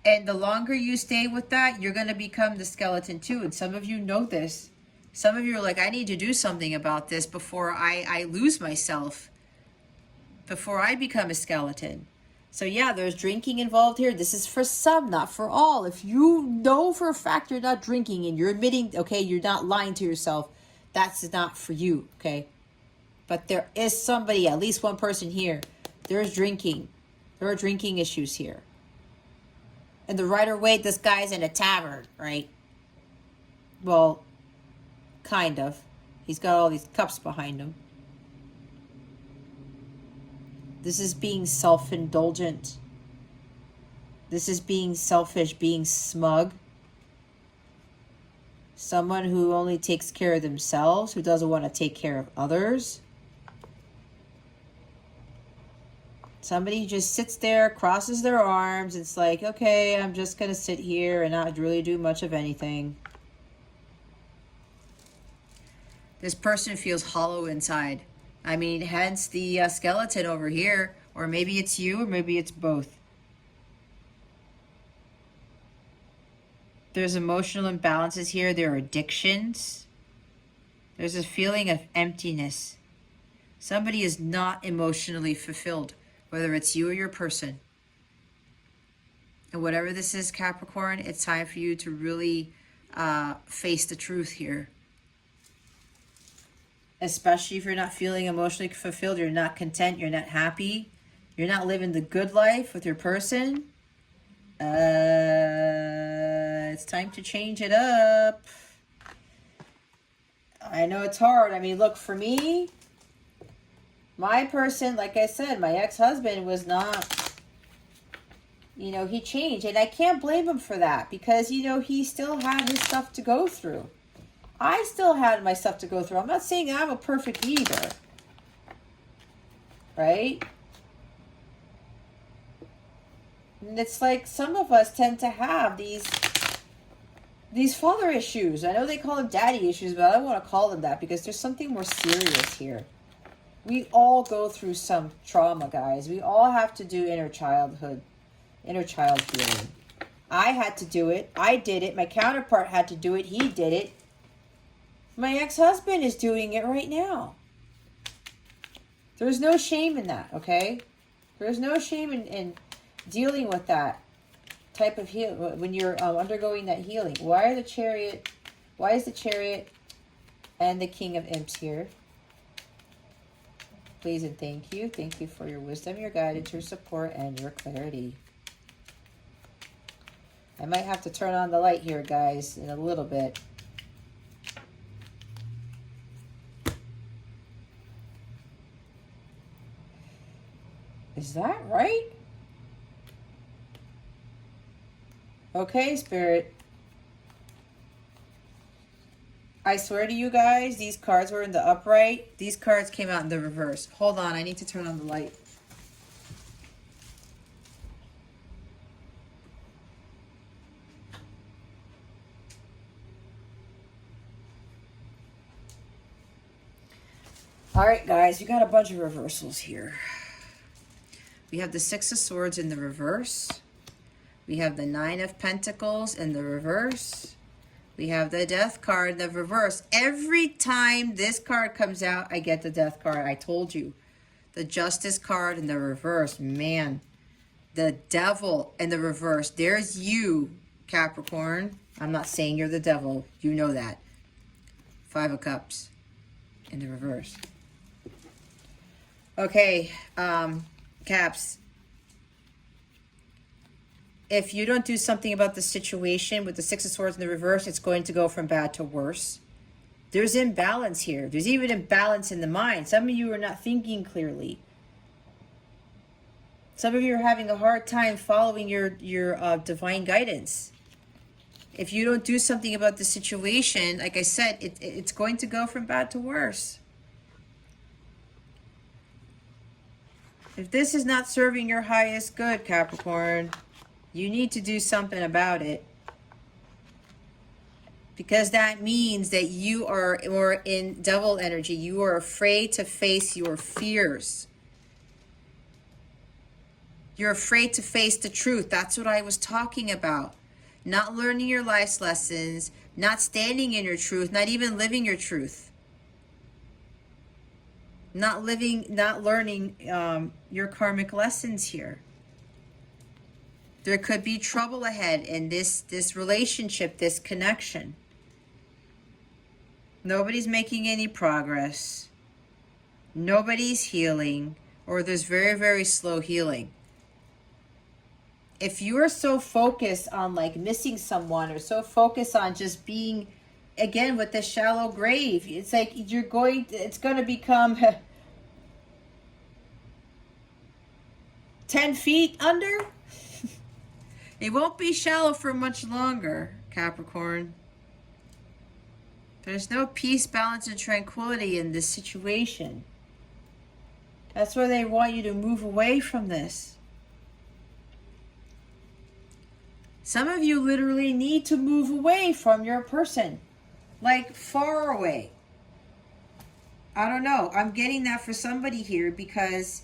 And the longer you stay with that, you're going to become the skeleton too. And some of you know this. Some of you are like, I need to do something about this before I lose myself. Before I become a skeleton. So yeah, there's drinking involved here. This is for some, not for all. If you know for a fact you're not drinking and you're admitting, okay, you're not lying to yourself, that's not for you, okay? But there is somebody, at least one person here, there's drinking. There are drinking issues here. And the Rider-Waite, this guy's in a tavern, right? Well, kind of. He's got all these cups behind him. This is being self-indulgent. This is being selfish, being smug. Someone who only takes care of themselves, who doesn't want to take care of others. Somebody who just sits there, crosses their arms. It's like, okay, I'm just going to sit here and not really do much of anything. This person feels hollow inside. I mean, hence the skeleton over here. Or maybe it's you, or maybe it's both. There's emotional imbalances here. There are addictions. There's a feeling of emptiness. Somebody is not emotionally fulfilled, whether it's you or your person. And whatever this is, Capricorn, it's time for you to really face the truth here. Especially if you're not feeling emotionally fulfilled, you're not content, you're not happy, you're not living the good life with your person. It's time to change it up. I know it's hard. I mean, look, for me, my person, like I said, my ex-husband was not, you know, he changed. And I can't blame him for that because, you know, he still had his stuff to go through. I still had my stuff to go through. I'm not saying I'm a perfect either. Right? And it's like some of us tend to have these father issues. I know they call them daddy issues, but I don't want to call them that because there's something more serious here. We all go through some trauma, guys. We all have to do inner child healing. I had to do it. I did it. My counterpart had to do it. He did it. My ex-husband is doing it right now. There's no shame in that, okay? There's no shame in dealing with that type of heal when you're undergoing that healing. Why is the Chariot and the King of Imps here? Please and thank you. Thank you for your wisdom, your guidance, your support, and your clarity. I might have to turn on the light here, guys, in a little bit. Is that right? Okay, Spirit. I swear to you guys, these cards were in the upright. These cards came out in the reverse. Hold on, I need to turn on the light. All right, guys, we got a bunch of reversals here. We have the Six of Swords in the reverse. We have the Nine of Pentacles in the reverse. We have the Death card in the reverse. Every time this card comes out, I get the Death card. I told you. The Justice card in the reverse. Man, the Devil in the reverse. There's you, Capricorn. I'm not saying you're the devil. You know that. Five of Cups in the reverse. Okay, Caps. If you don't do something about the situation with the Six of Swords in the reverse, it's going to go from bad to worse. There's imbalance here. There's even imbalance in the mind. Some of you are not thinking clearly. Some of you are having a hard time following your divine guidance. If you don't do something about the situation, like I said, it's going to go from bad to worse. If this is not serving your highest good, Capricorn, you need to do something about it. Because that means that you are in devil energy. You are afraid to face your fears. You're afraid to face the truth. That's what I was talking about. Not learning your life's lessons, not standing in your truth, not even living your truth. Not learning your karmic lessons here. There could be trouble ahead in this relationship, this connection. Nobody's making any progress. Nobody's healing, or there's very, very slow healing. If you are so focused on like missing someone or so focused on just being, again, with the shallow grave, it's like it's going to become 10 feet under. It won't be shallow for much longer, Capricorn. There's no peace, balance, and tranquility in this situation. That's why they want you to move away from this. Some of you literally need to move away from your person. Like far away. I don't know. I'm getting that for somebody here because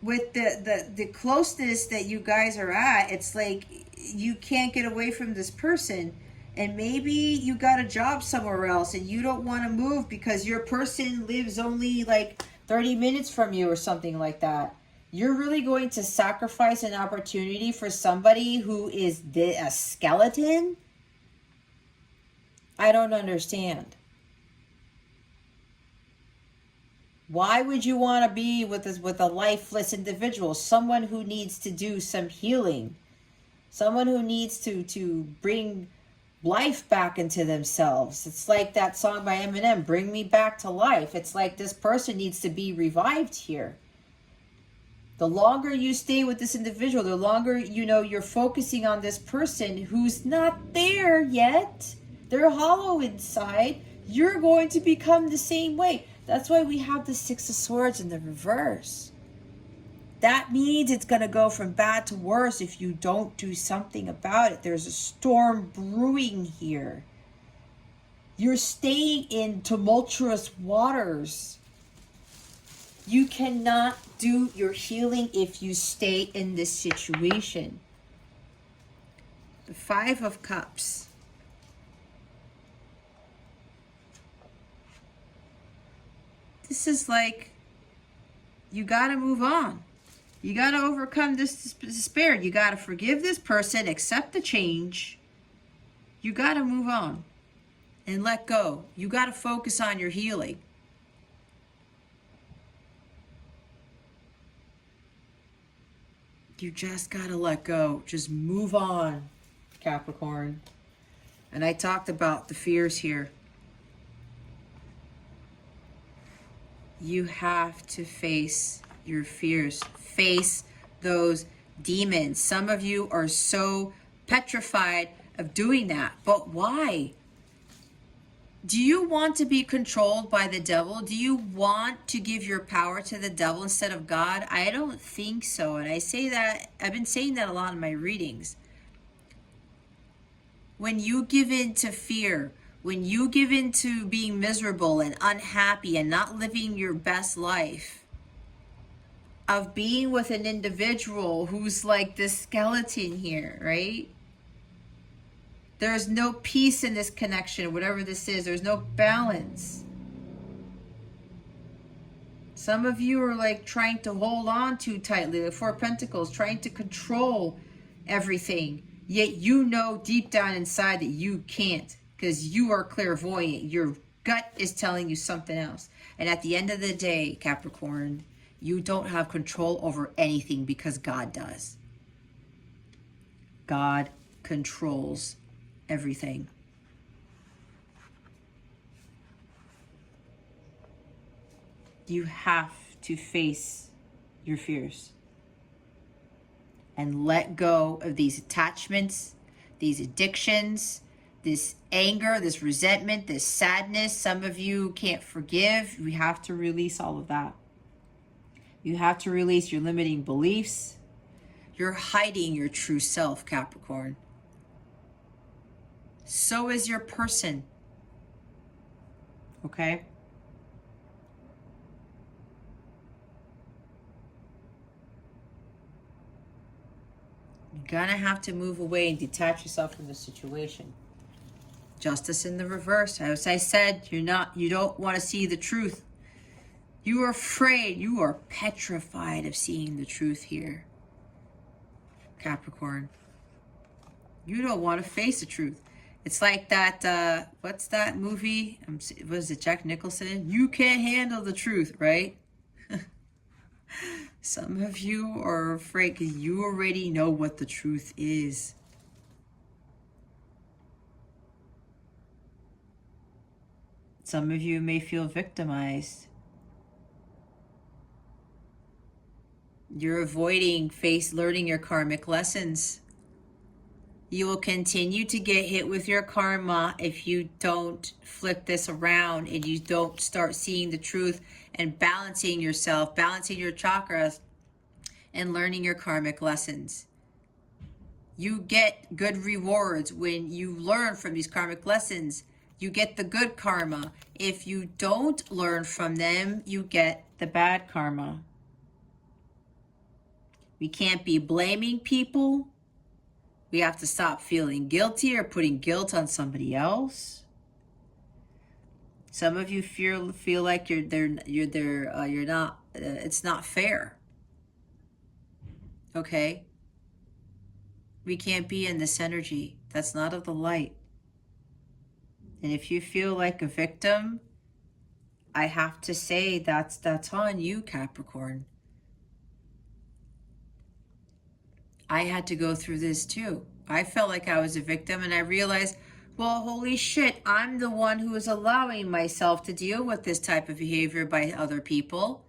with the closeness that you guys are at, it's like you can't get away from this person. And maybe you got a job somewhere else and you don't want to move because your person lives only like 30 minutes from you or something like that. You're really going to sacrifice an opportunity for somebody who is a skeleton? I don't understand. Why would you want to be with a lifeless individual? Someone who needs to do some healing. Someone who needs to bring life back into themselves. It's like that song by Eminem, Bring Me Back to Life. It's like this person needs to be revived here. The longer you stay with this individual, the longer, you're focusing on this person who's not there yet. They're hollow inside. You're going to become the same way. That's why we have the Six of Swords in the reverse. That means it's going to go from bad to worse if you don't do something about it. There's a storm brewing here. You're staying in tumultuous waters. You cannot do your healing if you stay in this situation. The Five of Cups. This is like, you got to move on. You got to overcome this despair. You got to forgive this person, accept the change. You got to move on and let go. You got to focus on your healing. You just got to let go. Just move on, Capricorn. And I talked about the fears here. You have to face your fears. Face those demons. Some of you are so petrified of doing that. But why? Do you want to be controlled by the devil? Do you want to give your power to the devil instead of God? I don't think so. And I say that, I've been saying that a lot in my readings. When you give in to fear, when you give in to being miserable and unhappy and not living your best life, of being with an individual who's like this skeleton here, right? There's no peace in this connection, whatever this is. There's no balance. Some of you are like trying to hold on too tightly, the Four of Pentacles, trying to control everything. Yet you know deep down inside that you can't, because you are clairvoyant. Your gut is telling you something else. And at the end of the day, Capricorn, you don't have control over anything because God does. God controls everything. You have to face your fears and let go of these attachments, these addictions, this anger, this resentment, this sadness. Some of you can't forgive. We have to release all of that. You have to release your limiting beliefs. You're hiding your true self, Capricorn. So is your person. Okay? You're gonna have to move away and detach yourself from the situation. Justice in the reverse. As I said, you don't want to see the truth. You are afraid. You are petrified of seeing the truth here, Capricorn. You don't want to face the truth. It's like that, what's that movie? Was it Jack Nicholson? You can't handle the truth, right? Some of you are afraid because you already know what the truth is. Some of you may feel victimized. You're avoiding learning your karmic lessons. You will continue to get hit with your karma if you don't flip this around and you don't start seeing the truth and balancing yourself, balancing your chakras, and learning your karmic lessons. You get good rewards when you learn from these karmic lessons. You get the good karma. If you don't learn from them, you get the bad karma. We can't be blaming people. We have to stop feeling guilty or putting guilt on somebody else. Some of you feel like you're not. It's not fair. Okay. We can't be in this energy. That's not of the light. And if you feel like a victim, I have to say that's on you, Capricorn. I had to go through this too. I felt like I was a victim, and I realized, well, holy shit, I'm the one who is allowing myself to deal with this type of behavior by other people.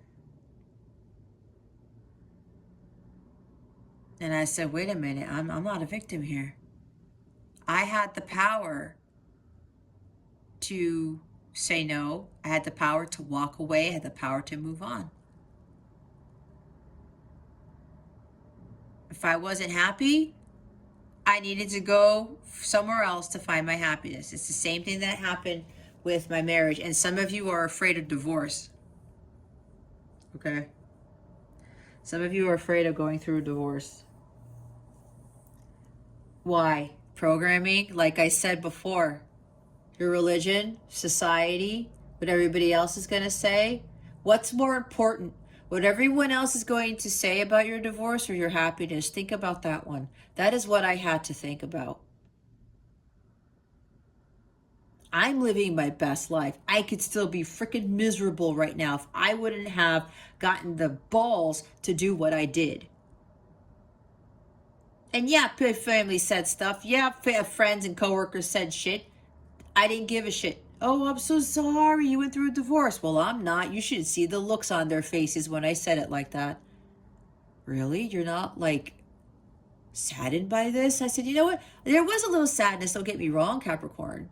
And I said, wait a minute, I'm not a victim here. I had the power to say no. I had the power to walk away. I had the power to move on. If I wasn't happy, I needed to go somewhere else to find my happiness. It's the same thing that happened with my marriage. And some of you are afraid of divorce. Okay? Some of you are afraid of going through a divorce. Why? Programming, like I said before, your religion, society, what everybody else is going to say. What's more important? What everyone else is going to say about your divorce or your happiness? Think about that one. That is what I had to think about. I'm living my best life. I could still be freaking miserable right now if I wouldn't have gotten the balls to do what I did. And yeah, family said stuff. Yeah, friends and coworkers said shit. I didn't give a shit. Oh, I'm so sorry you went through a divorce. Well, I'm not. You should see the looks on their faces when I said it like that. Really? You're not like saddened by this? I said, you know what? There was a little sadness, don't get me wrong, Capricorn.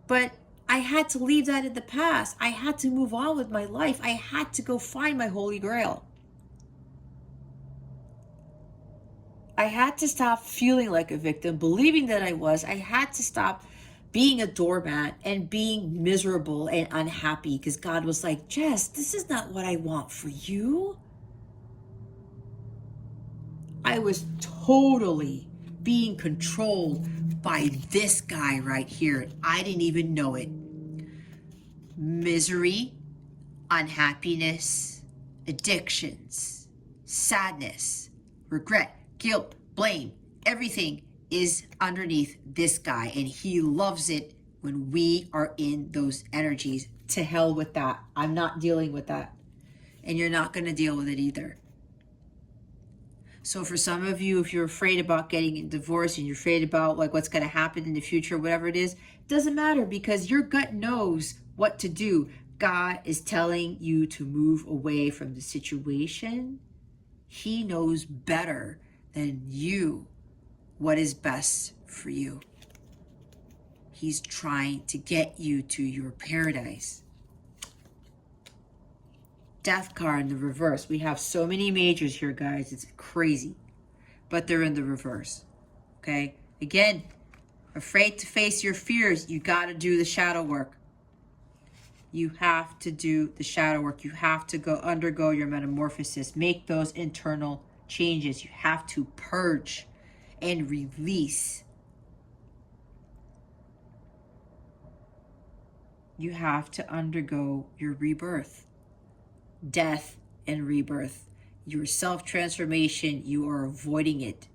But I had to leave that in the past. I had to move on with my life. I had to go find my holy grail. I had to stop feeling like a victim, believing that I was. I had to stop being a doormat and being miserable and unhappy because God was like, Jess, this is not what I want for you. I was totally being controlled by this guy right here. I didn't even know it. Misery, unhappiness, addictions, sadness, regret, guilt, blame, everything is underneath this guy, and he loves it when we are in those energies. To hell with that. I'm not dealing with that, and you're not going to deal with it either. So for some of you, if you're afraid about getting a divorce and you're afraid about like what's going to happen in the future, whatever it is, it doesn't matter because your gut knows what to do. God is telling you to move away from the situation. He knows better than you what is best for you. He's trying to get you to your paradise. Death card in the reverse. We have so many majors here, guys. It's crazy. But they're in the reverse. Okay? Again, afraid to face your fears. You got to do the shadow work. You have to do the shadow work. You have to undergo your metamorphosis. Make those internal changes. You have to purge and release. You have to undergo your rebirth, death and rebirth. Your self-transformation, you are avoiding it.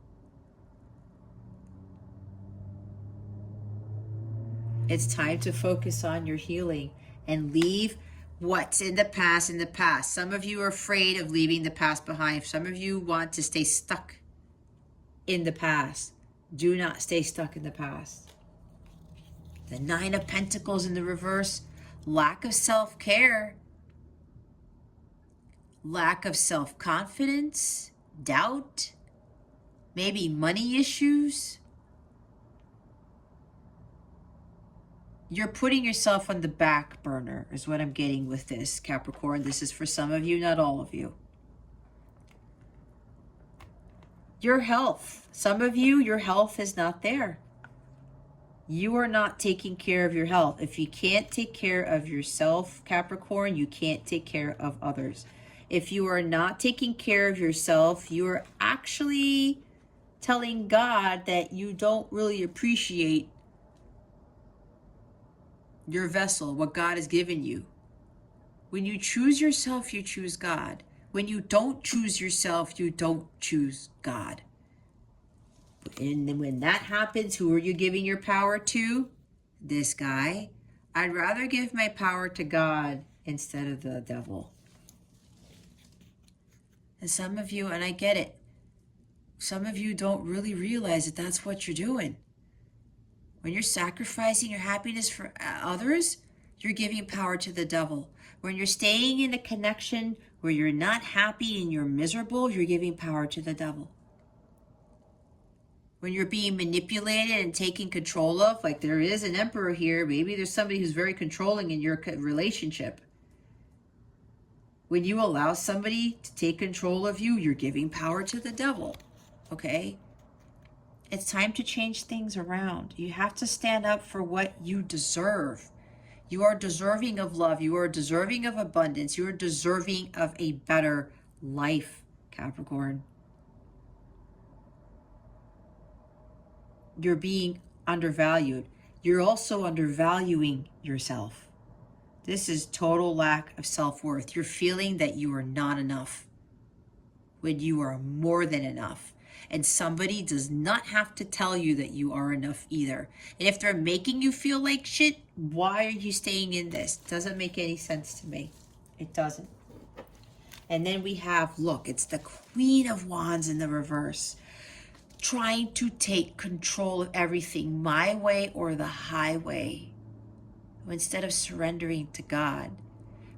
It's time to focus on your healing and leave what's in the past in the past. Some of you are afraid of leaving the past behind. Some of you want to stay stuck in the past. Do not stay stuck in the past. The Nine of Pentacles in the reverse. Lack of self-care. Lack of self-confidence. Doubt. Maybe money issues. You're putting yourself on the back burner is what I'm getting with this, Capricorn. This is for some of you, not all of you. Your health. Some of you, your health is not there. You are not taking care of your health. If you can't take care of yourself, Capricorn, you can't take care of others. If you are not taking care of yourself, you are actually telling God that you don't really appreciate your vessel, what God has given you. When you choose yourself, you choose God. When you don't choose yourself, you don't choose God. And when that happens, who are you giving your power to? This guy. I'd rather give my power to God instead of the devil. And some of you, and I get it, some of you don't really realize that that's what you're doing. When you're sacrificing your happiness for others, you're giving power to the devil. When you're staying in a connection where you're not happy and you're miserable, you're giving power to the devil. When you're being manipulated and taken control of, like there is an emperor here, maybe there's somebody who's very controlling in your relationship. When you allow somebody to take control of you, you're giving power to the devil, okay? It's time to change things around. You have to stand up for what you deserve. You are deserving of love. You are deserving of abundance. You are deserving of a better life, Capricorn. You're being undervalued. You're also undervaluing yourself. This is total lack of self-worth. You're feeling that you are not enough when you are more than enough. And somebody does not have to tell you that you are enough either. And if they're making you feel like shit, why are you staying in this? Doesn't make any sense to me. It doesn't. And then we have, look, it's the Queen of Wands in the reverse. Trying to take control of everything, my way or the highway, instead of surrendering to God.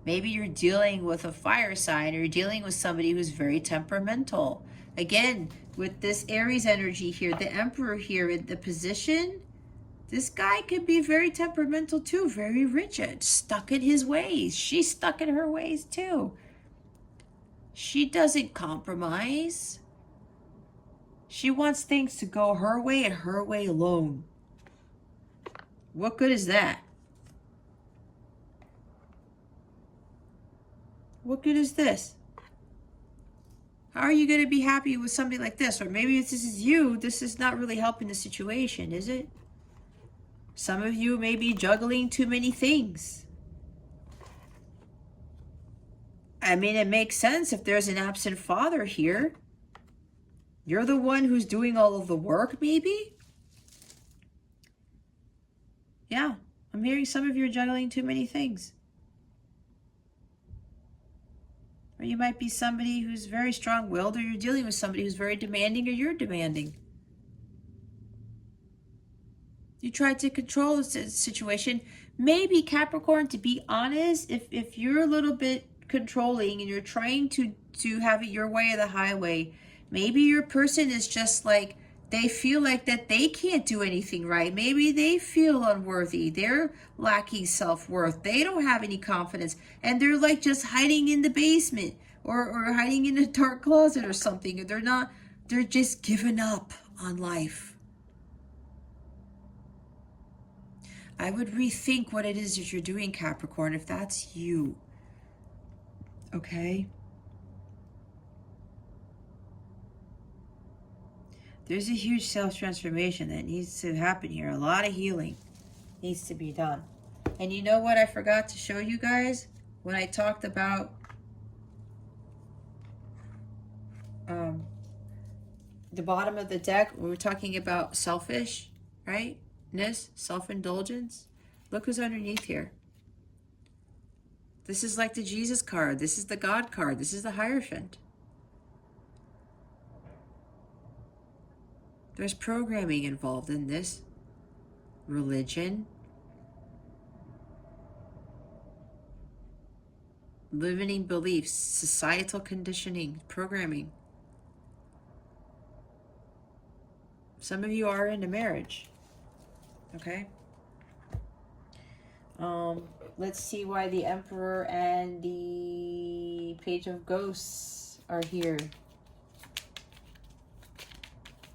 Maybe you're dealing with a fire sign, or you're dealing with somebody who's very temperamental. Again, with this Aries energy here, the Emperor here in the position, this guy could be very temperamental too, very rigid, stuck in his ways. She's stuck in her ways too. She doesn't compromise. She wants things to go her way and her way alone. What good is that? What good is this? How are you going to be happy with somebody like this? Or maybe if this is you, this is not really helping the situation, is it? Some of you may be juggling too many things. I mean, it makes sense if there's an absent father here. You're the one who's doing all of the work, maybe? Yeah, I'm hearing some of you are juggling too many things. Or you might be somebody who's very strong-willed, or you're dealing with somebody who's very demanding, or you're demanding. You try to control the situation. Maybe, Capricorn, to be honest, if you're a little bit controlling and you're trying to have it your way or the highway, maybe your person is just like, they feel like that they can't do anything right. Maybe they feel unworthy. They're lacking self-worth. They don't have any confidence. And they're like just hiding in the basement or hiding in a dark closet or something. They're just giving up on life. I would rethink what it is that you're doing, Capricorn, if that's you. Okay? There's a huge self-transformation that needs to happen here. A lot of healing needs to be done. And you know what I forgot to show you guys? When I talked about the bottom of the deck, we were talking about selfish, right? Self-indulgence. Look who's underneath here. This is like the Jesus card. This is the God card. This is the Hierophant. There's programming involved in this. Religion. Limiting beliefs. Societal conditioning. Programming. Some of you are in a marriage. Okay? Let's see why the Emperor and the Page of Ghosts are here.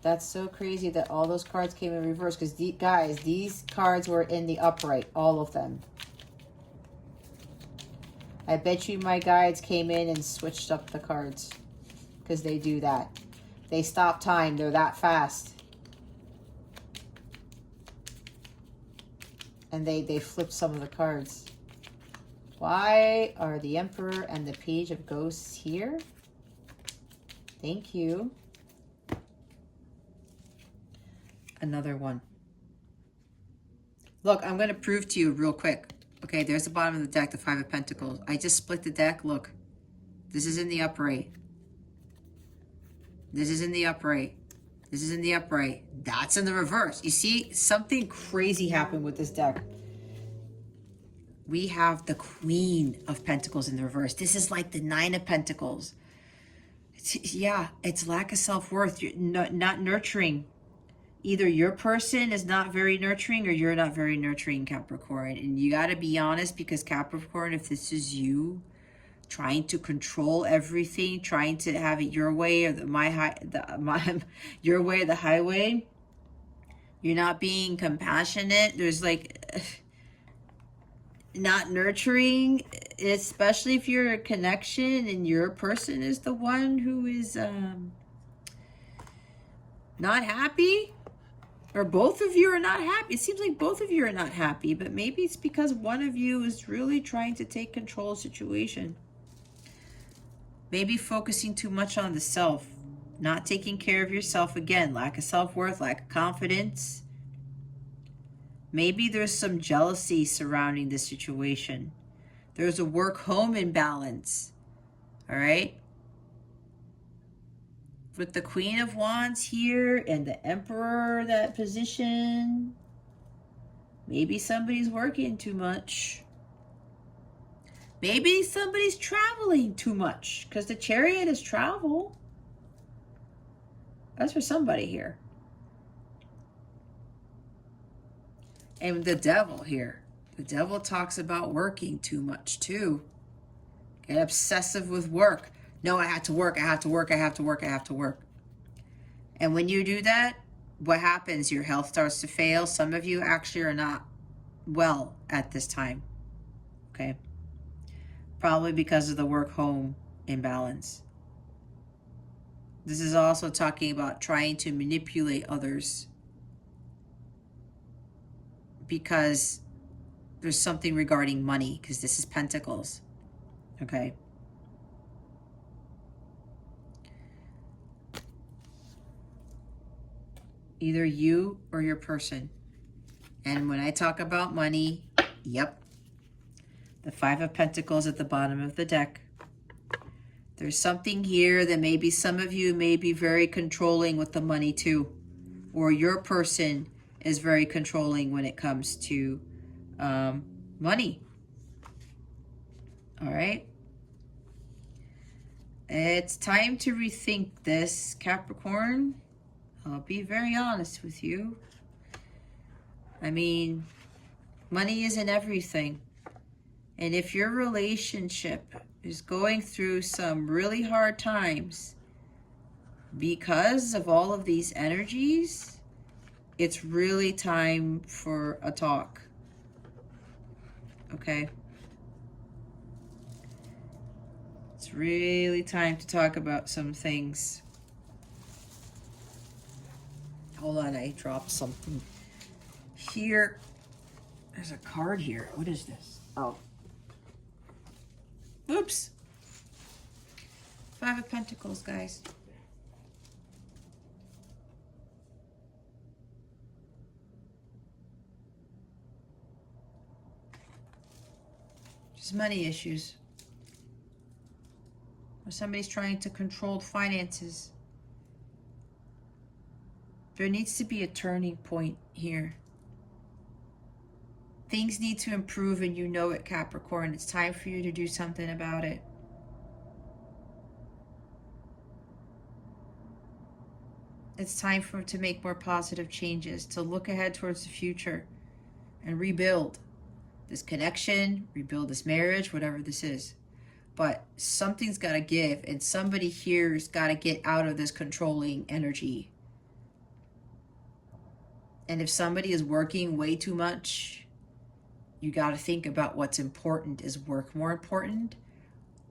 That's so crazy that all those cards came in reverse. Because, guys, these cards were in the upright. All of them. I bet you my guides came in and switched up the cards. Because they do that. They stop time. They're that fast. And they flip some of the cards. Why are the Emperor and the Page of Ghosts here? Thank you. Another one. Look, I'm going to prove to you real quick. Okay, there's the bottom of the deck, the Five of Pentacles. I just split the deck. Look, this is in the upright. This is in the upright. This is in the upright. That's in the reverse. You see, something crazy happened with this deck. We have the Queen of Pentacles in the reverse. This is like the Nine of Pentacles. It's lack of self-worth. You're not nurturing. Either your person is not very nurturing or you're not very nurturing, Capricorn. And you got to be honest, because Capricorn, if this is you trying to control everything, trying to have it your way or your way or the highway, you're not being compassionate. There's like not nurturing, especially if you're a connection and your person is the one who is not happy. Or both of you are not happy. It seems like both of you are not happy, but maybe it's because one of you is really trying to take control of the situation. Maybe focusing too much on the self, not taking care of yourself. Again, lack of self-worth, lack of confidence. Maybe there's some jealousy surrounding the situation. There's a work-home imbalance, all right? With the Queen of Wands here and the Emperor, that position, maybe somebody's working too much. Maybe somebody's traveling too much, because the Chariot is travel. That's for somebody here. And the Devil here. The Devil talks about working too much too. Get obsessive with work. No, I have to work, I have to work, I have to work, I have to work. And when you do that, what happens? Your health starts to fail. Some of you actually are not well at this time. Okay? Probably because of the work-home imbalance. This is also talking about trying to manipulate others because there's something regarding money, because this is Pentacles. Okay? Either you or your person. And when I talk about money, yep, the Five of Pentacles at the bottom of the deck. There's something here that maybe some of you may be very controlling with the money too. Or your person is very controlling when it comes to money. All right? It's time to rethink this, Capricorn. I'll be very honest with you. I mean, money isn't everything. And if your relationship is going through some really hard times because of all of these energies, it's really time for a talk. Okay? It's really time to talk about some things. Hold on, I dropped something here. There's a card here. What is this? Oh. Oops. Five of Pentacles, guys. Just money issues. Or somebody's trying to control finances. There needs to be a turning point here. Things need to improve and you know it, Capricorn. It's time for you to do something about it. It's time to make more positive changes, to look ahead towards the future and rebuild. this connection, rebuild this marriage, whatever this is. But something's got to give, and somebody here's got to get out of this controlling energy. And if somebody is working way too much, you got to think about what's important. Is work more important?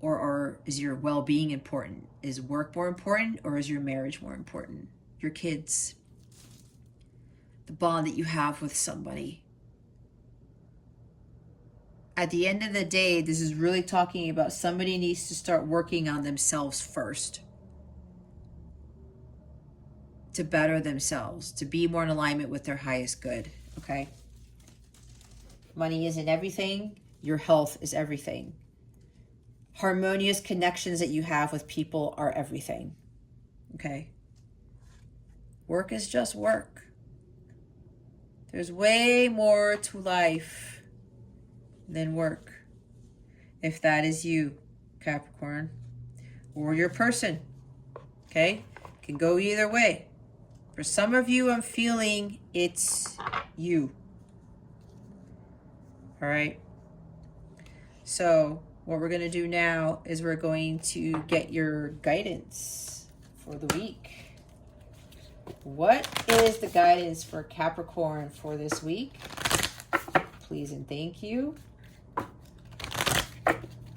Or is your well-being important? Is work more important, or is your marriage more important? Your kids, the bond that you have with somebody. At the end of the day, this is really talking about somebody needs to start working on themselves first, to better themselves, to be more in alignment with their highest good, okay? Money isn't everything. Your health is everything. Harmonious connections that you have with people are everything, okay? Work is just work. There's way more to life than work. If that is you, Capricorn, or your person, okay? It can go either way. For some of you, I'm feeling it's you. All right? So what we're going to do now is we're going to get your guidance for the week. What is the guidance for Capricorn for this week? Please and thank you.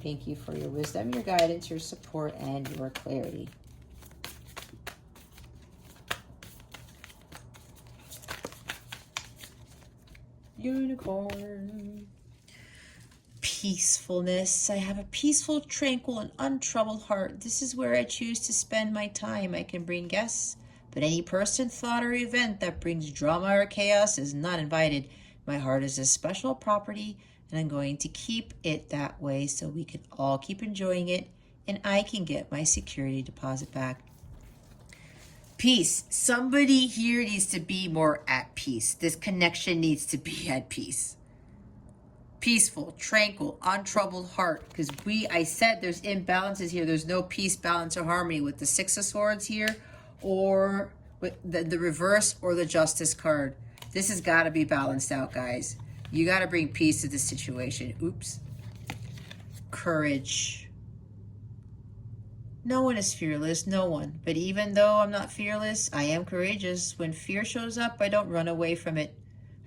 Thank you for your wisdom, your guidance, your support, and your clarity. Unicorn. Peacefulness. I have a peaceful, tranquil, and untroubled heart. This is where I choose to spend my time. I can bring guests, but any person, thought, or event that brings drama or chaos is not invited. My heart is a special property, and I'm going to keep it that way so we can all keep enjoying it, and I can get my security deposit back. Peace. Somebody here needs to be more at peace. This connection needs to be at peace. Peaceful, tranquil, untroubled heart. Because I said there's imbalances here. There's no peace, balance, or harmony with the Six of Swords here, or with the reverse, or the Justice card. This has got to be balanced out, guys. You got to bring peace to this situation. Oops. Courage. No one is fearless, no one. But even though I'm not fearless, I am courageous. When fear shows up, I don't run away from it.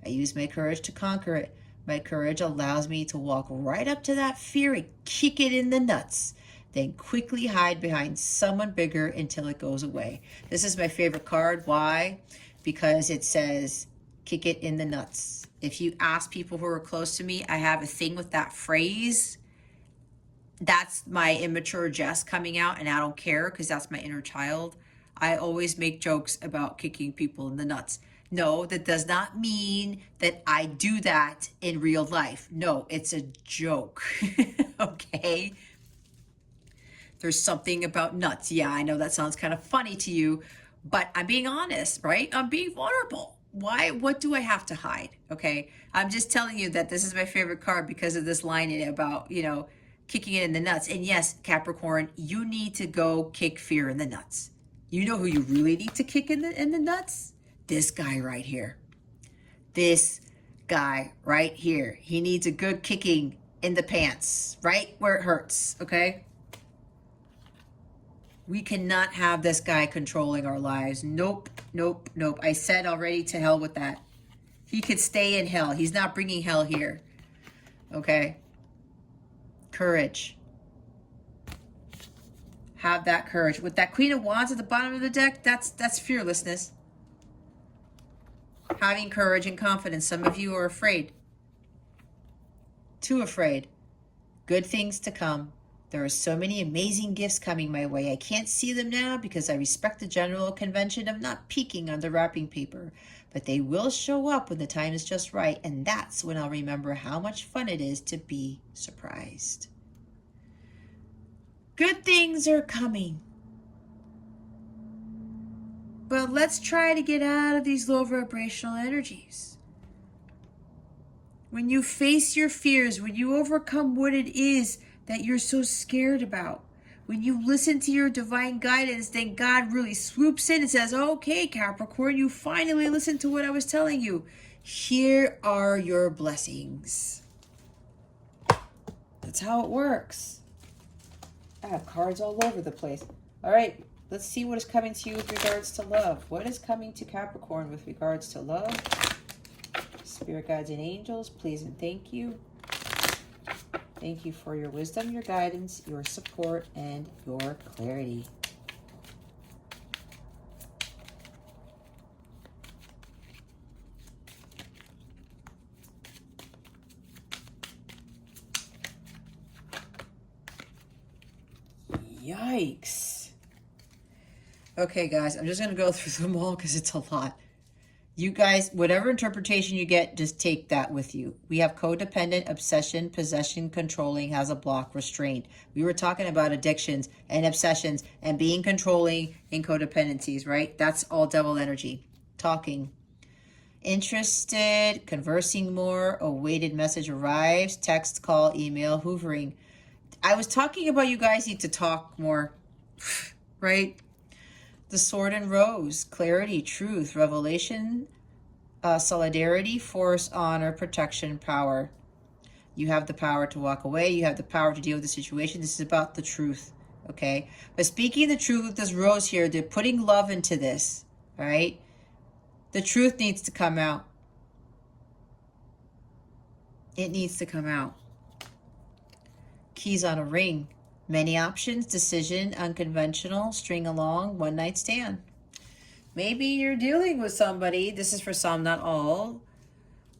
I use my courage to conquer it. My courage allows me to walk right up to that fear and kick it in the nuts, then quickly hide behind someone bigger until it goes away. This is my favorite card. Why? Because it says, kick it in the nuts. If you ask people who are close to me, I have a thing with that phrase. That's my immature Jess coming out, and I don't care because that's my inner child. I always make jokes about kicking people in the nuts. No, that does not mean that I do that in real life. No, it's a joke, okay? There's something about nuts. Yeah, I know that sounds kind of funny to you, but I'm being honest, right? I'm being vulnerable. Why? What do I have to hide, okay? I'm just telling you that this is my favorite card because of this line in it about, kicking it in the nuts. And yes, Capricorn, you need to go kick fear in the nuts. You know who you really need to kick in the nuts? This guy right here. This guy right here. He needs a good kicking in the pants, right where it hurts, okay? We cannot have this guy controlling our lives. Nope, nope, nope. I said already, to hell with that. He could stay in hell. He's not bringing hell here, okay? Courage. Have that courage. With that Queen of Wands at the bottom of the deck, that's fearlessness. Having courage and confidence. Some of you are afraid. Too afraid. Good things to come. There are so many amazing gifts coming my way. I can't see them now because I respect the general convention of not peeking on the wrapping paper. But they will show up when the time is just right, and that's when I'll remember how much fun it is to be surprised. Good things are coming. But let's try to get out of these low vibrational energies. When you face your fears, when you overcome what it is that you're so scared about, when you listen to your divine guidance, then God really swoops in and says, okay, Capricorn, you finally listened to what I was telling you. Here are your blessings. That's how it works. I have cards all over the place. All right, let's see what is coming to you with regards to love. What is coming to Capricorn with regards to love? Spirit guides and angels, please and thank you. Thank you for your wisdom, your guidance, your support, and your clarity. Yikes. Okay, guys, I'm just going to go through them all because it's a lot. You guys, whatever interpretation you get, just take that with you. We have codependent, obsession, possession, controlling, has a block, restraint. We were talking about addictions and obsessions and being controlling in codependencies, right? That's all devil energy. Talking. Interested, conversing more, awaited message arrives, text, call, email, hoovering. I was talking about you guys need to talk more, right? The sword and rose, clarity, truth, revelation, solidarity, force, honor, protection, power. You have the power to walk away. You have the power to deal with the situation. This is about the truth, okay? But speaking the truth with this rose here, they're putting love into this, all right? The truth needs to come out. It needs to come out. Keys on a ring. Many options, decision, unconventional, string along, one night stand. Maybe you're dealing with somebody, this is for some, not all,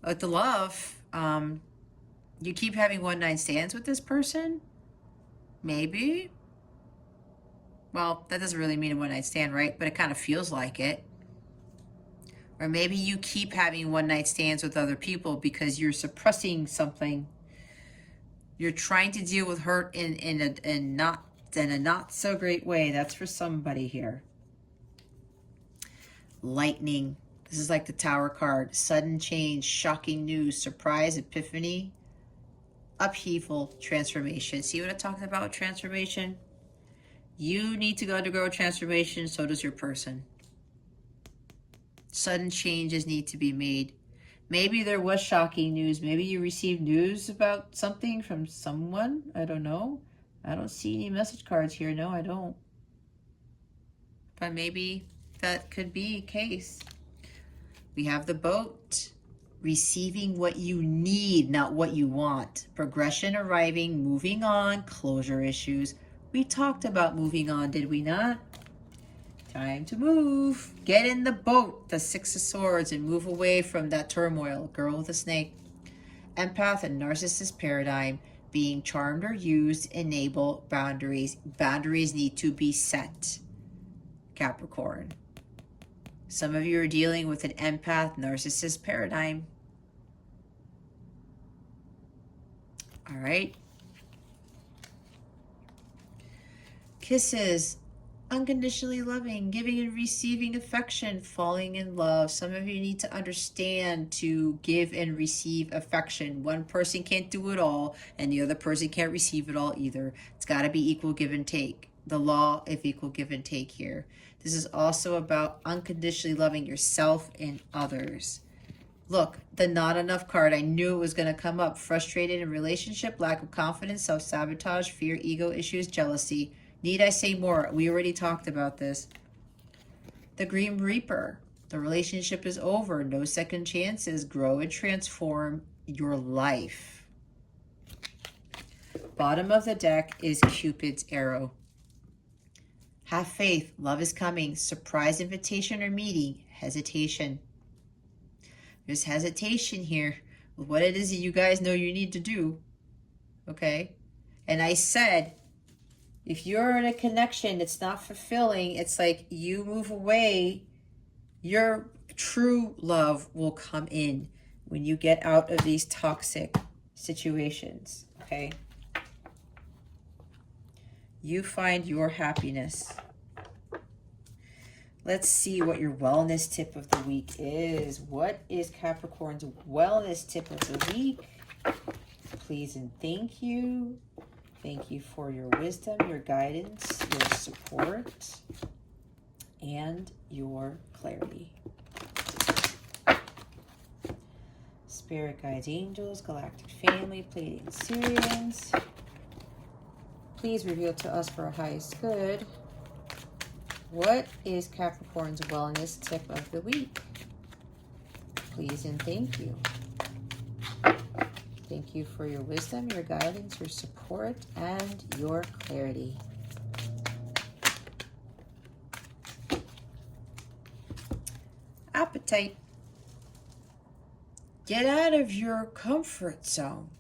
with the love. You keep having one night stands with this person? Maybe. Well, that doesn't really mean a one night stand, right? But it kind of feels like it. Or maybe you keep having one night stands with other people because you're suppressing something. You're trying to deal with hurt in a not so great way. That's for somebody here. Lightning. This is like the Tower card. Sudden change, shocking news, surprise, epiphany, upheaval, transformation. See what I'm talking about? Transformation. You need to go undergo a transformation. So does your person. Sudden changes need to be made. Maybe there was shocking news. Maybe you received news about something from someone. I don't know. I don't see any message cards here. No, I don't. But maybe that could be a case. We have the boat. Receiving what you need, not what you want. Progression arriving, moving on, closure issues. We talked about moving on, did we not? Time to move. Get in the boat, the Six of Swords, and move away from that turmoil. Girl with a snake. Empath and narcissist paradigm. Being charmed or used, enable boundaries. Boundaries need to be set. Capricorn. Some of you are dealing with an empath narcissist paradigm. All right. Kisses. Unconditionally loving, giving and receiving affection, falling in love. Some of you need to understand to give and receive affection. One person can't do it all, and the other person can't receive it all either. It's got to be equal give and take. The law of equal give and take here. This is also about unconditionally loving yourself and others. Look, the not enough card. I knew it was going to come up. Frustrated in relationship, lack of confidence, self-sabotage, fear, ego issues, jealousy. Need I say more? We already talked about this. The Green Reaper. The relationship is over. No second chances. Grow and transform your life. Bottom of the deck is Cupid's arrow. Have faith. Love is coming. Surprise invitation or meeting. Hesitation. There's hesitation here with what it is that you guys know you need to do. Okay? And I said, if you're in a connection that's not fulfilling, it's like you move away, your true love will come in when you get out of these toxic situations, okay? You find your happiness. Let's see what your wellness tip of the week is. What is Capricorn's wellness tip of the week? Please and thank you. Thank you for your wisdom, your guidance, your support, and your clarity. Spirit guides, angels, galactic family, Pleiadian Syrians. Please reveal to us for our highest good. What is Capricorn's wellness tip of the week? Please and thank you. Thank you for your wisdom, your guidance, your support, and your clarity. Appetite. Get out of your comfort zone,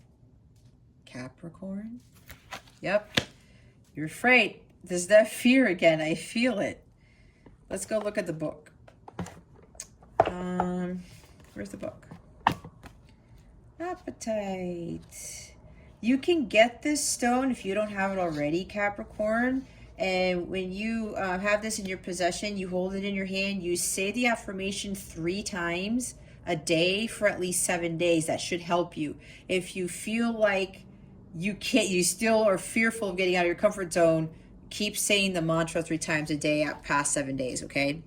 Capricorn. Yep, you're afraid. There's that fear again. I feel it. Let's go look at the book. Where's the book? Appetite. You can get this stone if you don't have it already, Capricorn. And when you have this in your possession, you hold it in your hand, you say the affirmation 3 times a day for at least 7 days. That should help you. If you feel like you still are fearful of getting out of your comfort zone, keep saying the mantra 3 times a day at past 7 days, okay?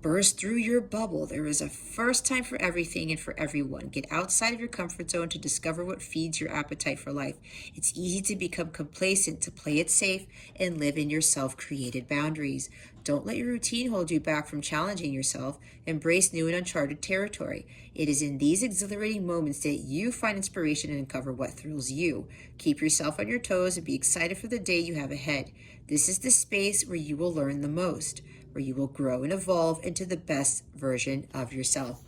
Burst through your bubble. There is a first time for everything and for everyone. Get outside of your comfort zone to discover what feeds your appetite for life. It's easy to become complacent, to play it safe, and live in your self-created boundaries. Don't let your routine hold you back from challenging yourself. Embrace new and uncharted territory. It is in these exhilarating moments that you find inspiration and uncover what thrills you. Keep yourself on your toes and be excited for the day you have ahead. This is the space where you will learn the most, where you will grow and evolve into the best version of yourself.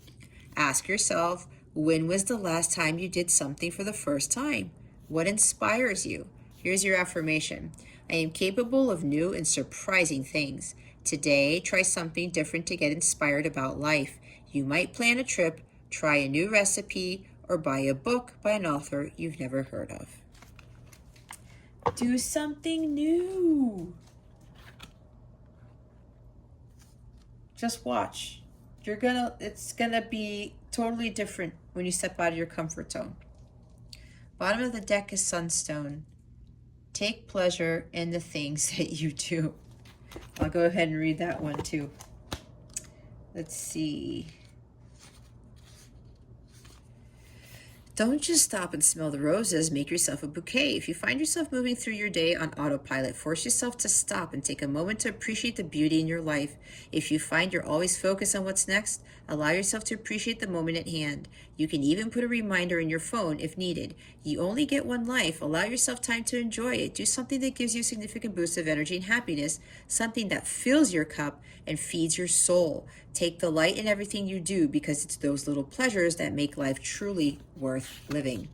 Ask yourself, when was the last time you did something for the first time? What inspires you? Here's your affirmation. I am capable of new and surprising things. Today, try something different to get inspired about life. You might plan a trip, try a new recipe, or buy a book by an author you've never heard of. Do something new. Just watch. It's gonna be totally different when you step out of your comfort zone. Bottom of the deck is Sunstone. Take pleasure in the things that you do. I'll go ahead and read that one too. Let's see. Don't just stop and smell the roses. Make yourself a bouquet. If you find yourself moving through your day on autopilot, force yourself to stop and take a moment to appreciate the beauty in your life. If you find you're always focused on what's next, allow yourself to appreciate the moment at hand. You can even put a reminder in your phone if needed. You only get one life. Allow yourself time to enjoy it. Do something that gives you a significant boost of energy and happiness, something that fills your cup and feeds your soul. Take delight in everything you do, because it's those little pleasures that make life truly worth living.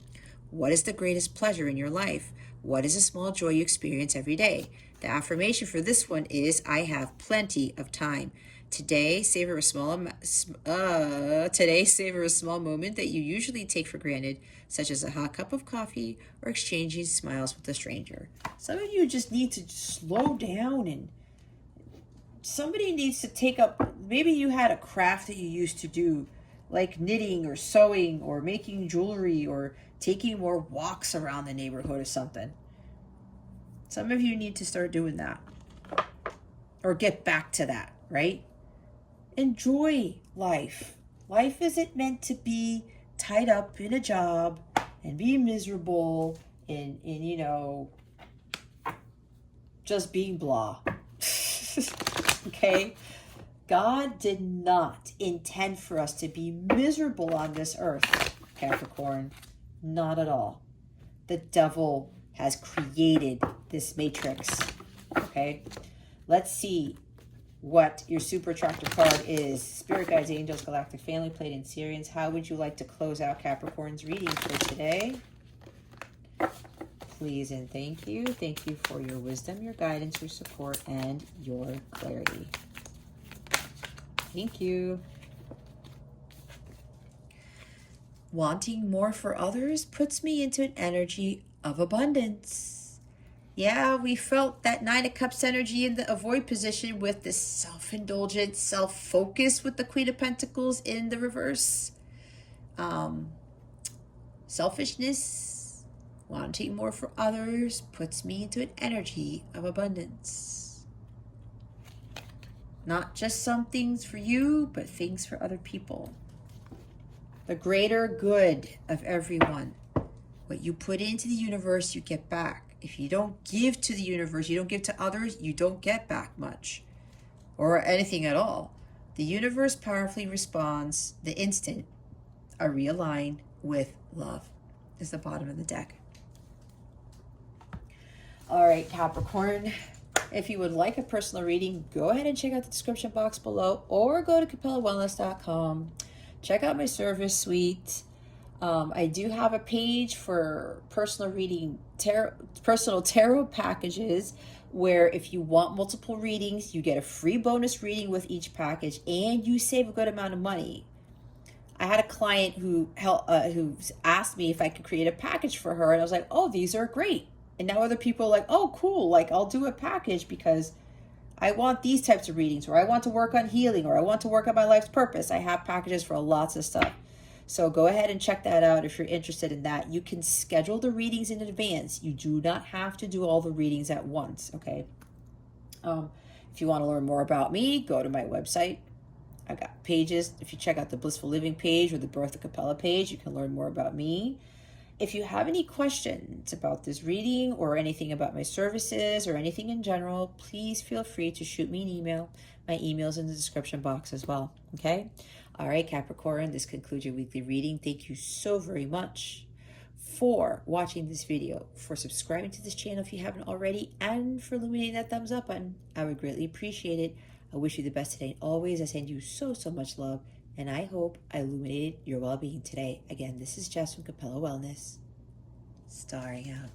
What is the greatest pleasure in your life? What is a small joy you experience every day? The affirmation for this one is, I have plenty of time. Today, savor a small moment that you usually take for granted, such as a hot cup of coffee or exchanging smiles with a stranger. Some of you just need to slow down, and somebody needs to take up, maybe you had a craft that you used to do, like knitting or sewing or making jewelry or taking more walks around the neighborhood or something. Some of you need to start doing that, or get back to that, right? Enjoy life. Life isn't meant to be tied up in a job and be miserable and just being blah. Okay? God did not intend for us to be miserable on this earth, Capricorn. Not at all. The devil has created this matrix. Okay? Let's see what your super attractor card is. Spirit guides, angels, galactic family, Pleiadian Sirians. How would you like to close out Capricorn's reading for today? Please and thank you. Thank you for your wisdom, your guidance, your support, and your clarity. Thank you. Wanting more for others puts me into an energy of abundance. Yeah, we felt that Nine of Cups energy in the avoid position with this self-indulgent, self-focus with the Queen of Pentacles in the reverse. Selfishness, wanting more for others puts me into an energy of abundance. Not just some things for you, but things for other people. The greater good of everyone. What you put into the universe, you get back. If you don't give to the universe, you don't give to others, you don't get back much or anything at all. The universe powerfully responds the instant are realigned with love. Is the bottom of the deck. All right, Capricorn. If you would like a personal reading, go ahead and check out the description box below or go to capellawellness.com. Check out my service suite. I do have a page for personal reading, personal tarot packages, where if you want multiple readings, you get a free bonus reading with each package and you save a good amount of money. I had a client who asked me if I could create a package for her, and I was like, oh, these are great. And now other people are like, oh, cool, like I'll do a package because I want these types of readings, or I want to work on healing, or I want to work on my life's purpose. I have packages for lots of stuff. So go ahead and check that out if you're interested in that. You can schedule the readings in advance. You do not have to do all the readings at once, okay? If you want to learn more about me, go to my website. I got pages. If you check out the Blissful Living page or the Birth of Capella page, you can learn more about me. If you have any questions about this reading or anything about my services or anything in general, please feel free to shoot me an email. My email's in the description box as well, okay? All right, Capricorn, this concludes your weekly reading. Thank you so very much for watching this video, for subscribing to this channel if you haven't already, and for illuminating that thumbs up button. I would greatly appreciate it. I wish you the best today and always. I send you so much love, and I hope I illuminated your well-being today. Again, this is Jess from Capella Wellness, starring out.